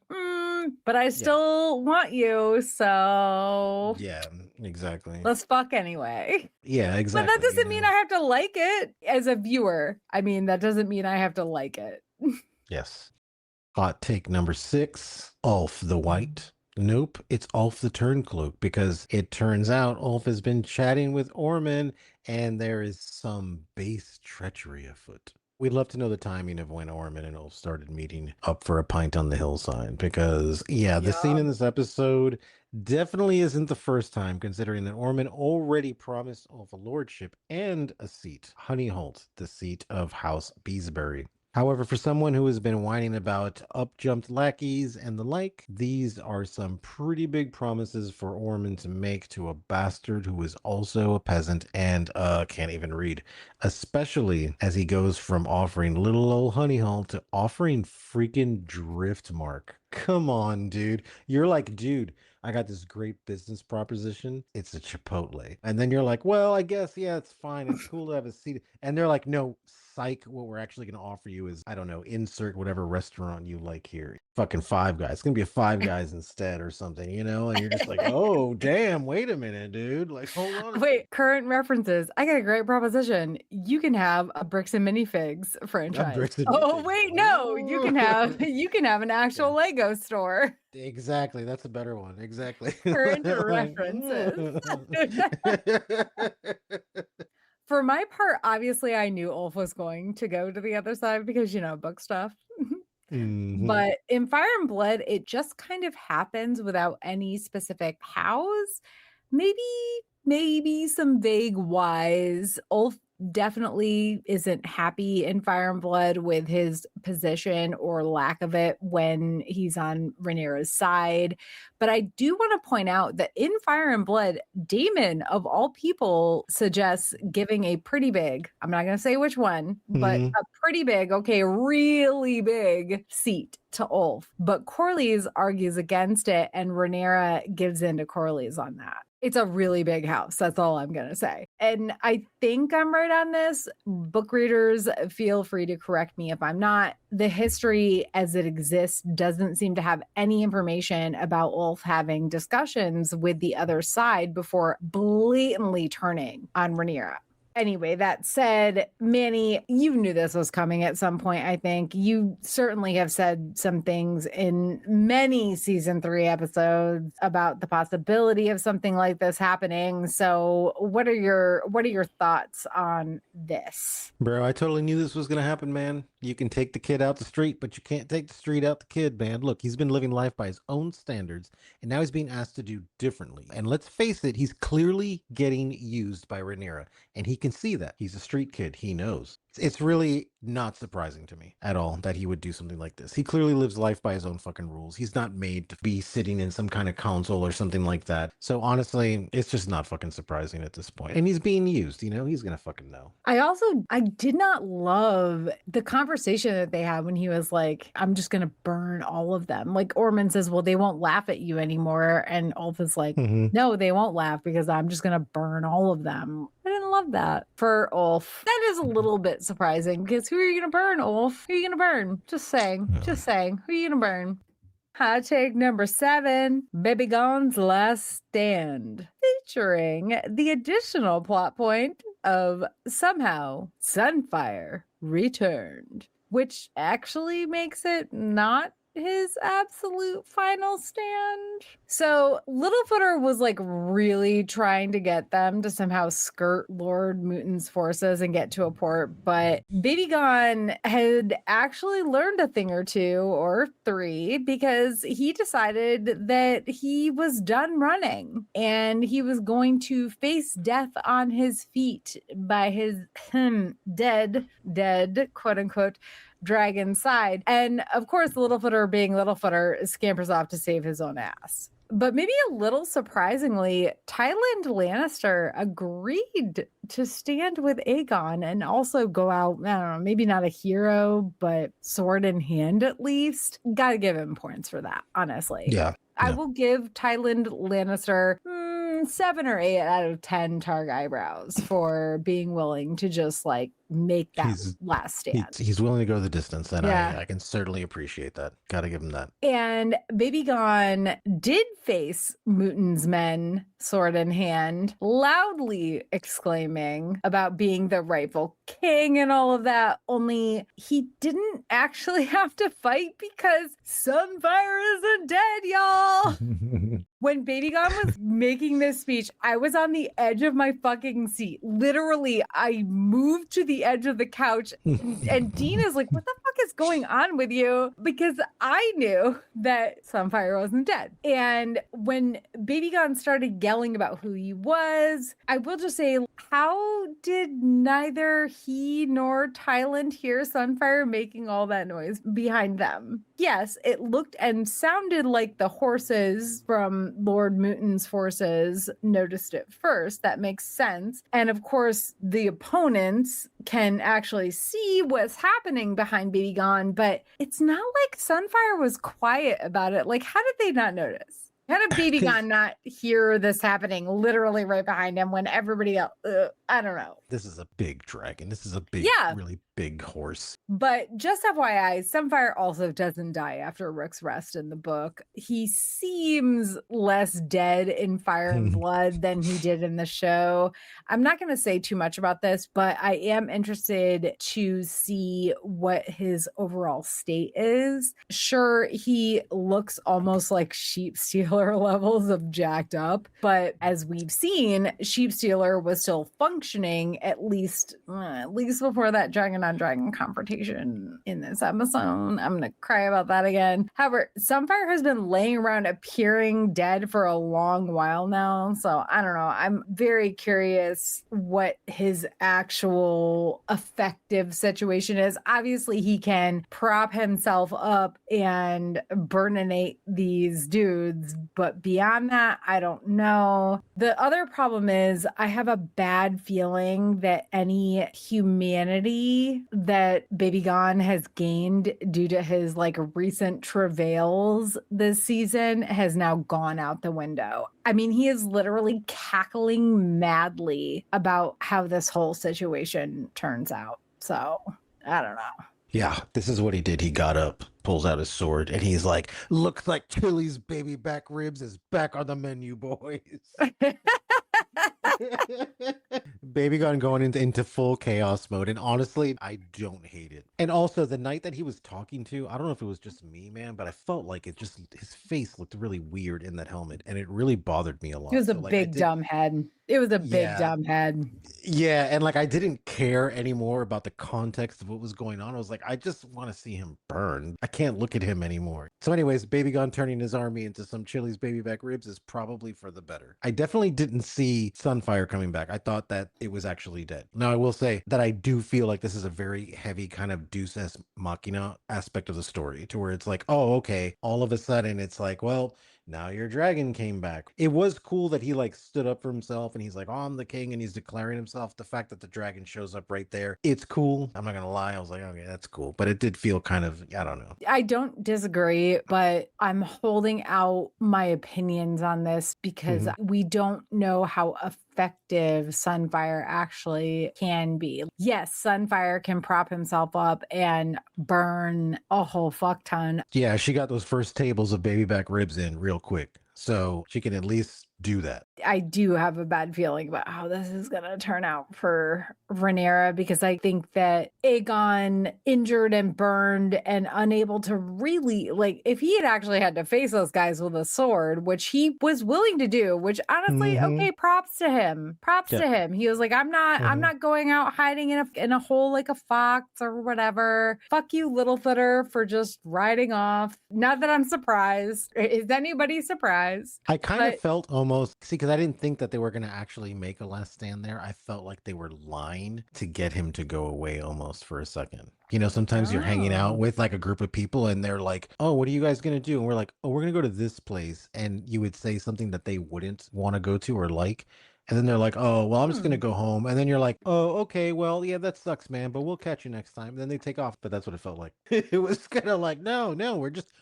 but I still want you, so yeah, exactly. Let's fuck anyway. Yeah, exactly. But that doesn't mean I have to like it as a viewer. I mean, that doesn't mean I have to like it. Yes. Hot take number 6, Ulf the White. Nope, it's Ulf the Turncloak, because it turns out Ulf has been chatting with Ormond and there is some base treachery afoot. We'd love to know the timing of when Ormond and Ulf started meeting up for a pint on the hillside, because, the scene in this episode definitely isn't the first time, considering that Ormond already promised Ulf a lordship and a seat, Honeyholt, the seat of House Beesbury. However, for someone who has been whining about up-jumped lackeys and the like, these are some pretty big promises for Ormond to make to a bastard who is also a peasant and can't even read, especially as he goes from offering little old Honeyhole to offering freaking Driftmark. Come on, dude. You're like, dude, I got this great business proposition. It's a Chipotle. And then you're like, well, I guess, yeah, it's fine. It's cool to have a seat. And they're like, no, psych, what we're actually going to offer you is, I don't know, insert whatever restaurant you like here. Fucking Five Guys. It's going to be a Five Guys instead or something, you know? And you're just like, oh, damn, wait a minute, dude. Like, hold on. Wait, current references. I got a great proposition. You can have a Bricks and Minifigs franchise. Oh, wait, no. You can have an actual Lego store. Exactly. That's a better one. Exactly. Current references. For my part, obviously, I knew Ulf was going to go to the other side because, book stuff. But in Fire and Blood, it just kind of happens without any specific hows. Maybe some vague whys. Ulf definitely isn't happy in Fire and Blood with his position or lack of it when he's on Rhaenyra's side. But I do want to point out that in Fire and Blood, Daemon, of all people, suggests giving a pretty big, I'm not going to say which one, but a pretty big, really big seat to Ulf. But Corlys argues against it, and Rhaenyra gives in to Corlys on that. It's a really big house. That's all I'm going to say. And I think I'm right on this. Book readers, feel free to correct me if I'm not. The history as it exists doesn't seem to have any information about Ulf having discussions with the other side before blatantly turning on Rhaenyra. Anyway, that said, Manny, you knew this was coming at some point, I think. You certainly have said some things in many season 3 episodes about the possibility of something like this happening. So what are your thoughts on this? Bro, I totally knew this was going to happen, man. You can take the kid out the street, but you can't take the street out the kid, man. Look, he's been living life by his own standards, and now he's being asked to do differently. And let's face it, he's clearly getting used by Rhaenyra, and he can see that. He's a street kid. He knows. It's really not surprising to me at all that he would do something like this. He clearly lives life by his own fucking rules. He's not made to be sitting in some kind of council or something like that. So honestly, it's just not fucking surprising at this point. And he's being used, he's gonna fucking know. I did not love the conversation that they had when he was like, I'm just gonna burn all of them. Like Ormond says, well, they won't laugh at you anymore. And Ulf is like, no, they won't laugh because I'm just gonna burn all of them. I didn't love that for Ulf. That is a little bit surprising because who are you gonna burn, Ulf? Who are you gonna burn? Just saying. Who are you gonna burn? Hot take number 7, Baby Gone's Last Stand, featuring the additional plot point of somehow Sunfire returned, which actually makes it not his absolute final stand. So Littlefoot was like really trying to get them to somehow skirt Lord Mooton's forces and get to a port, but Baby Gon had actually learned a thing or two or three because he decided that he was done running and he was going to face death on his feet by his dead, quote unquote, dragon side. And of course, Littlefooter being Littlefooter scampers off to save his own ass. But maybe a little surprisingly, Tywin Lannister agreed to stand with Aegon and also go out, I don't know, maybe not a hero, but sword in hand at least. Gotta give him points for that, honestly. Yeah. I will give Tywin Lannister 7 or 8 out of 10 Targ eyebrows for being willing to just like make that last stand. He's willing to go the distance, and I can certainly appreciate that. Gotta give him that. And Baby Gon did face Mooton's men sword in hand, loudly exclaiming about being the rightful king and all of that, only he didn't actually have to fight because Sunfire isn't dead, y'all. When Baby Gon was making this speech, I was on the edge of my fucking seat. Literally, I moved to the edge of the couch and Dean is like, what the fuck is going on with you? Because I knew that Sunfire wasn't dead. And when Baby Gon started yelling about who he was, I will just say, how did neither he nor Tyland hear Sunfire making all that noise behind them? Yes, it looked and sounded like the horses from Lord Mooton's forces noticed it first. That makes sense. And of course, the opponents can actually see what's happening behind Baby Gon, but it's not like Sunfire was quiet about it. Like, how did they not notice? How did Baby Gon not hear this happening literally right behind him when everybody else, I don't know. This is a big dragon. This is a big, really big horse. But just FYI, Sunfire also doesn't die after Rook's Rest in the book. He seems less dead in Fire and Blood than he did in the show. I'm not going to say too much about this, but I am interested to see what his overall state is. Sure, he looks almost like Sheep Stealer levels of jacked up, but as we've seen, Sheep Stealer was still functioning at least before that dragon on dragon confrontation in this episode. I'm gonna cry about that again. However, Sunfire has been laying around appearing dead for a long while now, so I don't know. I'm very curious what his actual effective situation is. Obviously, he can prop himself up and burninate these dudes, but beyond that, I don't know. The other problem is I have a bad feeling that any humanity that Baby Gon has gained due to his like recent travails this season has now gone out the window. I mean, he is literally cackling madly about how this whole situation turns out. So I don't know. Yeah, this is what he did. He got up, pulls out his sword, and he's like, looks like Chili's baby back ribs is back on the menu, boys. Baby Gon going into full chaos mode, and honestly, I don't hate it. And also, the knight that he was talking to, I don't know if it was just me, man, but I felt like it just, his face looked really weird in that helmet, and it really bothered me a lot. It was a big dumb head. It was a big dumb head. Yeah, and like I didn't care anymore about the context of what was going on. I was like, I just want to see him burn. I can't look at him anymore. So anyways, Baby Gon turning his army into some Chili's baby back ribs is probably for the better. I definitely didn't see Sunfire coming back. I thought that it was actually dead. Now, I will say that I do feel like this is a very heavy kind of Deus Ex Machina aspect of the story, to where it's like, oh, okay, all of a sudden it's like, well, now your dragon came back. It was cool that he like stood up for himself and he's like, oh, I'm the king, and he's declaring himself. The fact that the dragon shows up right there, it's cool. I'm not gonna lie, I was like, okay, that's cool. But it did feel kind of, I don't know. I don't disagree, but I'm holding out my opinions on this because we don't know how effective Sunfire actually can be. Yes, Sunfire can prop himself up and burn a whole fuck ton. Yeah, she got those first tables of baby back ribs in real quick. So she can at least do that. I do have a bad feeling about how this is going to turn out for Rhaenyra, because I think that Aegon, injured and burned and unable to really, like, if he had actually had to face those guys with a sword, which he was willing to do, which honestly, okay, props to him. Props to him. He was like, I'm not going out hiding in a hole like a fox or whatever. Fuck you, Littlefooter, for just riding off. Not that I'm surprised. Is anybody surprised? I kind of felt almost, see, because I didn't think that they were going to actually make a last stand there. I felt like they were lying to get him to go away almost for a second. You know, sometimes you're hanging out with like a group of people and they're like, oh, what are you guys going to do? And we're like, oh, we're going to go to this place. And you would say something that they wouldn't want to go to or like. And then they're like, oh, well, I'm just going to go home. And then you're like, oh, okay, well, yeah, that sucks, man, but we'll catch you next time. And then they take off. But that's what it felt like. It was kind of like, no,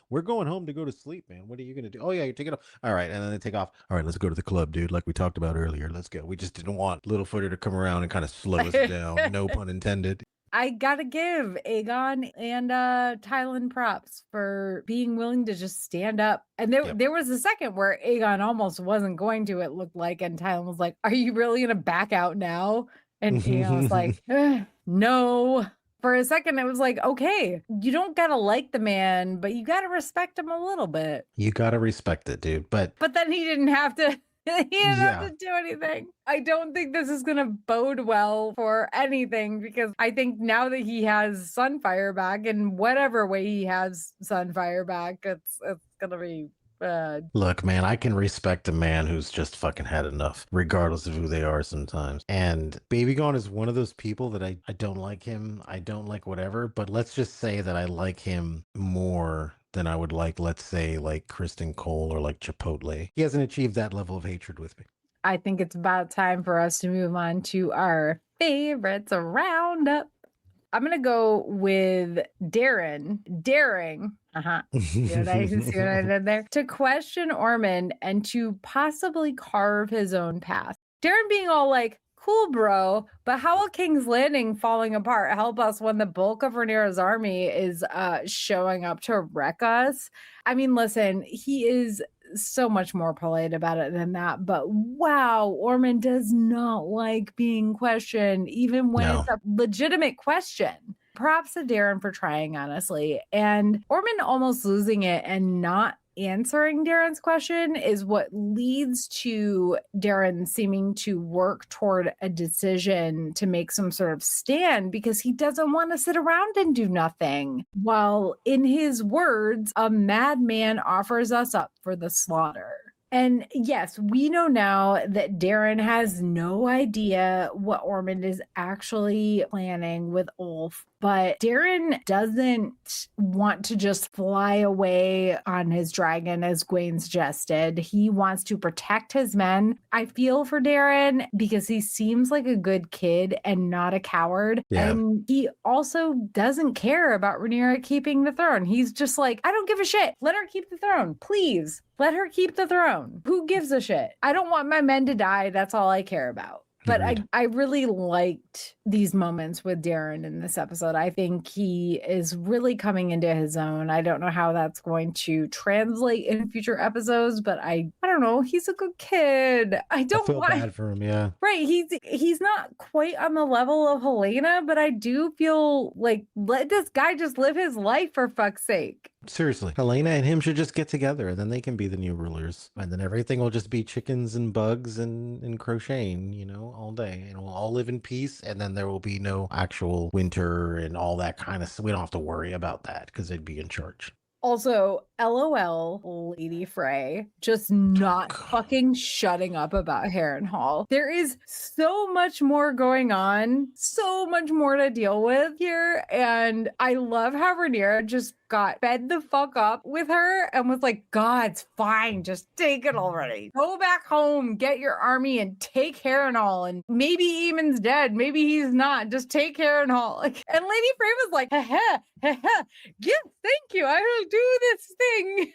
we're going home to go to sleep, man. What are you going to do? Oh, yeah, you're taking off. All right. And then they take off. All right, let's go to the club, dude. Like we talked about earlier. Let's go. We just didn't want Littlefooter to come around and kind of slow us down. No pun intended. I gotta give Aegon and Tylan props for being willing to just stand up. And there was a second where Aegon almost wasn't going to, it looked like, and Tylan was like, are you really gonna back out now? And Aegon was like, no. For a second, it was like, okay, you don't gotta like the man, but you gotta respect him a little bit. You gotta respect it, dude. But then he didn't have to. He didn't have to do anything. I don't think this is going to bode well for anything, because I think now that he has Sunfire back, in whatever way he has Sunfire back, it's going to be bad. Look, man, I can respect a man who's just fucking had enough, regardless of who they are sometimes. And Baby Gone is one of those people that I don't like him. I don't like whatever, but let's just say that I like him more than I would like, let's say, like Kristen Cole or like Chipotle. He hasn't achieved that level of hatred with me. I think it's about time for us to move on to our favorites roundup. I'm going to go with Daring. See what I did there? To question Ormond and to possibly carve his own path. Daring being all like, cool, bro, but how will King's Landing falling apart help us when the bulk of Rhaenyra's army is showing up to wreck us? I mean, listen, he is so much more polite about it than that, but wow, Ormond does not like being questioned, even when it's a legitimate question. Props to Daring for trying, honestly. And Ormond almost losing it and not answering Daren's question is what leads to Daring seeming to work toward a decision to make some sort of stand, because he doesn't want to sit around and do nothing. While in his words, a madman offers us up for the slaughter. And yes, we know now that Daring has no idea what Ormond is actually planning with Ulf, but Daring doesn't want to just fly away on his dragon, as Gwaine suggested. He wants to protect his men. I feel for Daring because he seems like a good kid and not a coward. Yeah. And he also doesn't care about Rhaenyra keeping the throne. He's just like, I don't give a shit. Let her keep the throne, please. Let her keep the throne. Who gives a shit? I don't want my men to die. That's all I care about. But I really liked these moments with Daring in this episode. I think he is really coming into his own. I don't know how that's going to translate in future episodes, but I don't know. He's a good kid. I feel bad for him, yeah. Right. He's not quite on the level of Helena, but I do feel like, let this guy just live his life, for fuck's sake. Seriously, Helena and him should just get together, and then they can be the new rulers, and then everything will just be chickens and bugs and crocheting, you know, all day, and we'll all live in peace, and then there will be no actual winter and all that kind of stuff. We don't have to worry about that because they'd be in charge. Also, LOL, Lady Frey, just not fucking shutting up about Harrenhal. There is so much more going on, so much more to deal with here. And I love how Rhaenyra just got fed the fuck up with her and was like, God, it's fine. Just take it already. Go back home, get your army and take Harrenhal. And maybe Eamon's dead. Maybe he's not. Just take Harrenhal. And Lady Frey was like, ha, thank you. I will do this thing.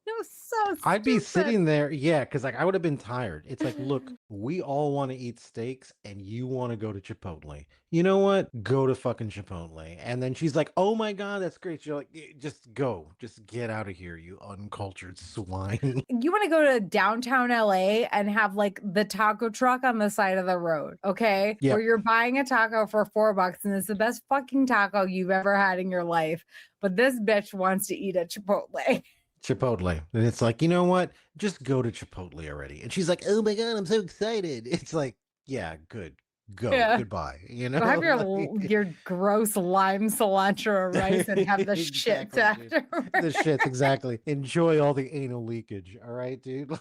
It was so I'd be stupid. sitting there, yeah, because like I would have been tired. It's like, look, we all want to eat steaks and you want to go to Chipotle. You know what? Go to fucking Chipotle. And then she's like, oh my God, that's great. You're like, just go. Just get out of here, you uncultured swine." You want to go to downtown LA and have like the taco truck on the side of the road, okay? Yep. Where you're buying a taco for $4 and it's the best fucking taco you've ever had in your life. But this bitch wants to eat at Chipotle. Chipotle. And it's like, you know what? Just go to Chipotle already. And she's like, oh my God, I'm so excited. It's like, yeah, good. Go. Yeah. Goodbye. You Go know? have Like- your gross lime cilantro rice and have the shit Exactly, dude. afterwards. The shits, exactly. Enjoy all the anal leakage. All right, dude.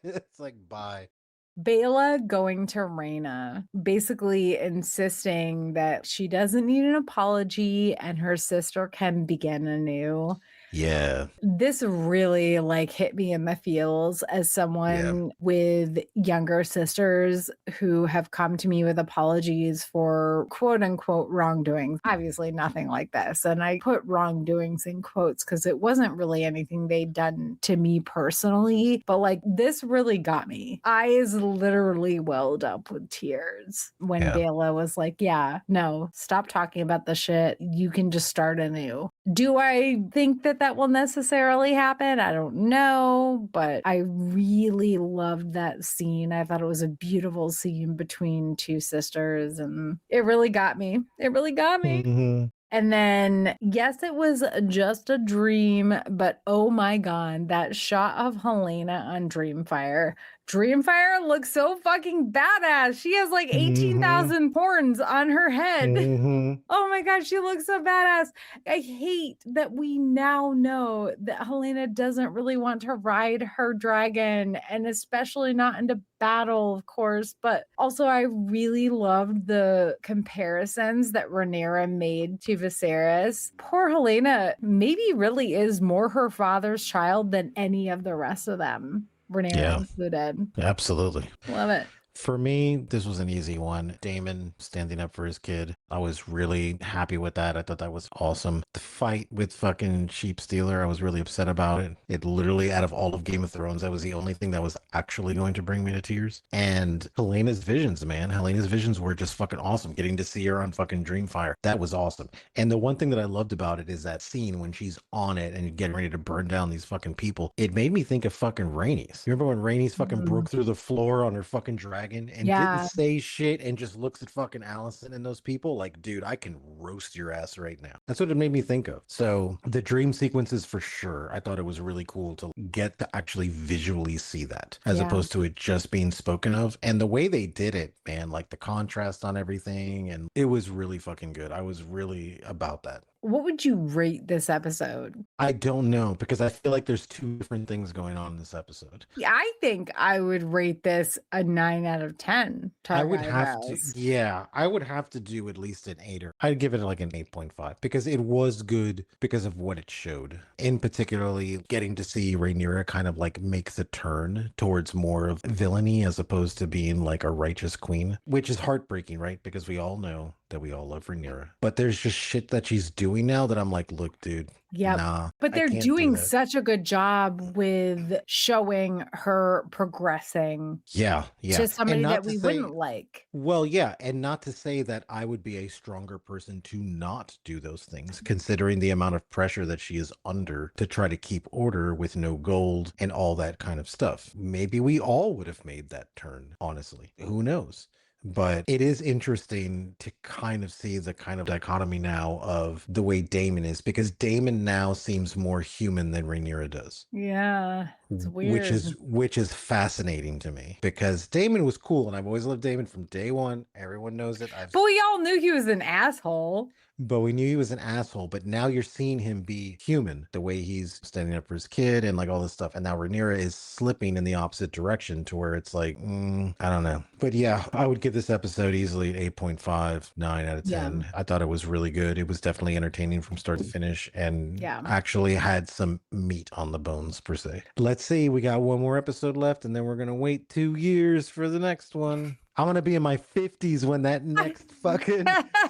It's like, bye. Bela going to Raina, basically insisting that she doesn't need an apology and her sister can begin anew. Yeah. This really like hit me in the feels as someone with younger sisters who have come to me with apologies for quote unquote wrongdoings. Obviously nothing like this. And I put wrongdoings in quotes because it wasn't really anything they'd done to me personally, but like this really got me. Eyes literally welled up with tears when Yeah. Bela was like, yeah, no, stop talking about the shit. You can just start anew. Do I think that that will necessarily happen? I don't know, but I really loved that scene. I thought it was a beautiful scene between two sisters, and it really got me. It really got me. Mhm. And then, yes, it was just a dream, but oh my God, that shot of Helena on Dreamfire. Dreamfire looks so fucking badass. She has like 18,000 horns on her head. Mhm. Oh my God, she looks so badass. I hate that we now know that Helena doesn't really want to ride her dragon, and especially not into battle, of course. But also, I really loved the comparisons that Rhaenyra made to Viserys. Poor Helena maybe really is more her father's child than any of the rest of them, Rhaenyra Yeah. included. Absolutely. Love it. For me, this was an easy one. Damon standing up for his kid. I was really happy with that. I thought that was awesome. The fight with fucking Sheep Stealer, I was really upset about it. It literally, out of all of Game of Thrones, that was the only thing that was actually going to bring me to tears. And Helena's visions, man. Helena's visions were just fucking awesome. Getting to see her on fucking Dreamfire. That was awesome. And the one thing that I loved about it is that scene when she's on it and getting ready to burn down these fucking people. It made me think of fucking Rhaenys. You remember when Rhaenys fucking broke through the floor on her fucking dragon and didn't say shit and just looks at fucking Allison and those people like, dude, I can roast your ass right now. That's what it made me think of. So the dream sequences for sure. I thought it was really cool to get to actually visually see that as opposed to it just being spoken of. And the way they did it, man, like the contrast on everything. And it was really fucking good. I was really about that. What would you rate this episode? I don't know because I feel like there's two different things going on in this episode. Yeah, I think I would rate this a 9 out of 10. I would have to, eyebrows. yeah, I would have to do at least an 8 or I'd give it like an 8.5 because it was good because of what it showed. In particularly getting to see Rhaenyra kind of like make the turn towards more of villainy as opposed to being like a righteous queen, which is heartbreaking, right? Because we all know that we all love Rhaenyra. But there's just shit that she's doing now that I'm like, look, dude, Yep. nah. But I they're can't do doing that. such a good job with showing her progressing Yeah. to somebody not that to we say- wouldn't like. Well, yeah, and not to say that I would be a stronger person to not do those things, considering the amount of pressure that she is under to try to keep order with no gold and all that kind of stuff. Maybe we all would have made that turn, honestly. Who knows? But it is interesting to kind of see the kind of dichotomy now of the way Damon is, because Damon now seems more human than Rhaenyra does. Yeah, it's weird. Which is fascinating to me because Damon was cool and I've always loved Damon from day one. Everyone knows it. But we all knew he was an asshole. But we knew he was an asshole. But now you're seeing him be human, the way he's standing up for his kid and like all this stuff. And now Rhaenyra is slipping in the opposite direction to where it's like, I don't know. But yeah, I would give this episode easily an 8.5, 9 out of 10. Yeah. I thought it was really good. It was definitely entertaining from start to finish and Yeah. actually had some meat on the bones per se. Let's see. We got one more episode left and then we're going to wait 2 years for the next one. I'm going to be in my 50s when that next fucking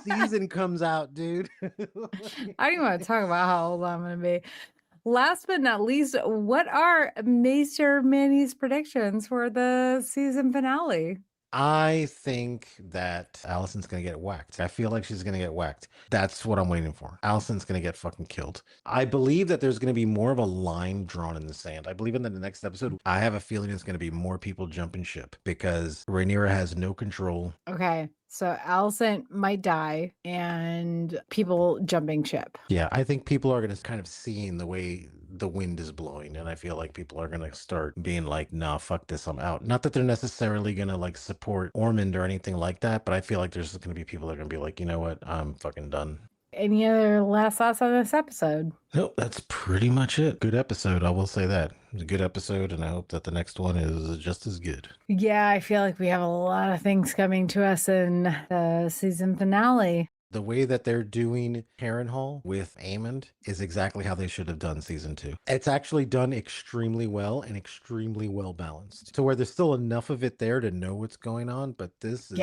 season comes out, dude. I don't even want to talk about how old I'm going to be. Last but not least, what are Maester Manny's predictions for the season finale? I think that Allison's going to get whacked. I feel like she's going to get whacked. That's what I'm waiting for. Allison's going to get fucking killed. I believe that there's going to be more of a line drawn in the sand. I believe in the next episode, I have a feeling it's going to be more people jumping ship because Rhaenyra has no control. Okay, so Allison might die and people jumping ship. Yeah, I think people are going to kind of seeing the way the wind is blowing, and I feel like people are going to start being like, nah, fuck this, I'm out. Not that they're necessarily going to like support Ormond or anything like that, but I feel like there's going to be people that are going to be like, you know what, I'm fucking done. Any other last thoughts on this episode? Nope, that's pretty much it. Good episode, I will say that. It was a good episode, and I hope that the next one is just as good. Yeah, I feel like we have a lot of things coming to us in the season finale. The way that they're doing Harrenhal with Aemond is exactly how they should have done season 2. It's actually done extremely well and extremely well balanced to where there's still enough of it there to know what's going on, but this is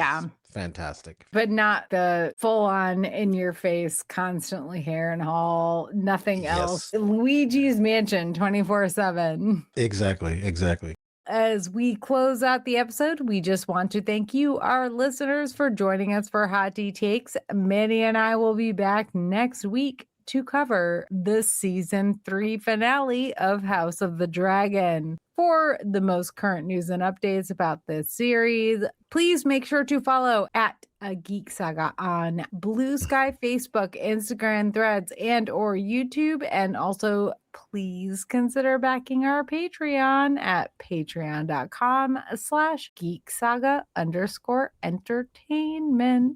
fantastic. But not the full on in your face, constantly Harrenhal, nothing else. Luigi's Mansion 24/7. Exactly. As we close out the episode, we just want to thank you, our listeners, for joining us for Hot Tea Takes. Manny and I will be back next week to cover the season 3 finale of House of the Dragon. For the most current news and updates about this series, please make sure to follow at a Geek Saga on Blue Sky, Facebook, Instagram, Threads, and or YouTube. And also please consider backing our Patreon at patreon.com/geeksaga_entertainment.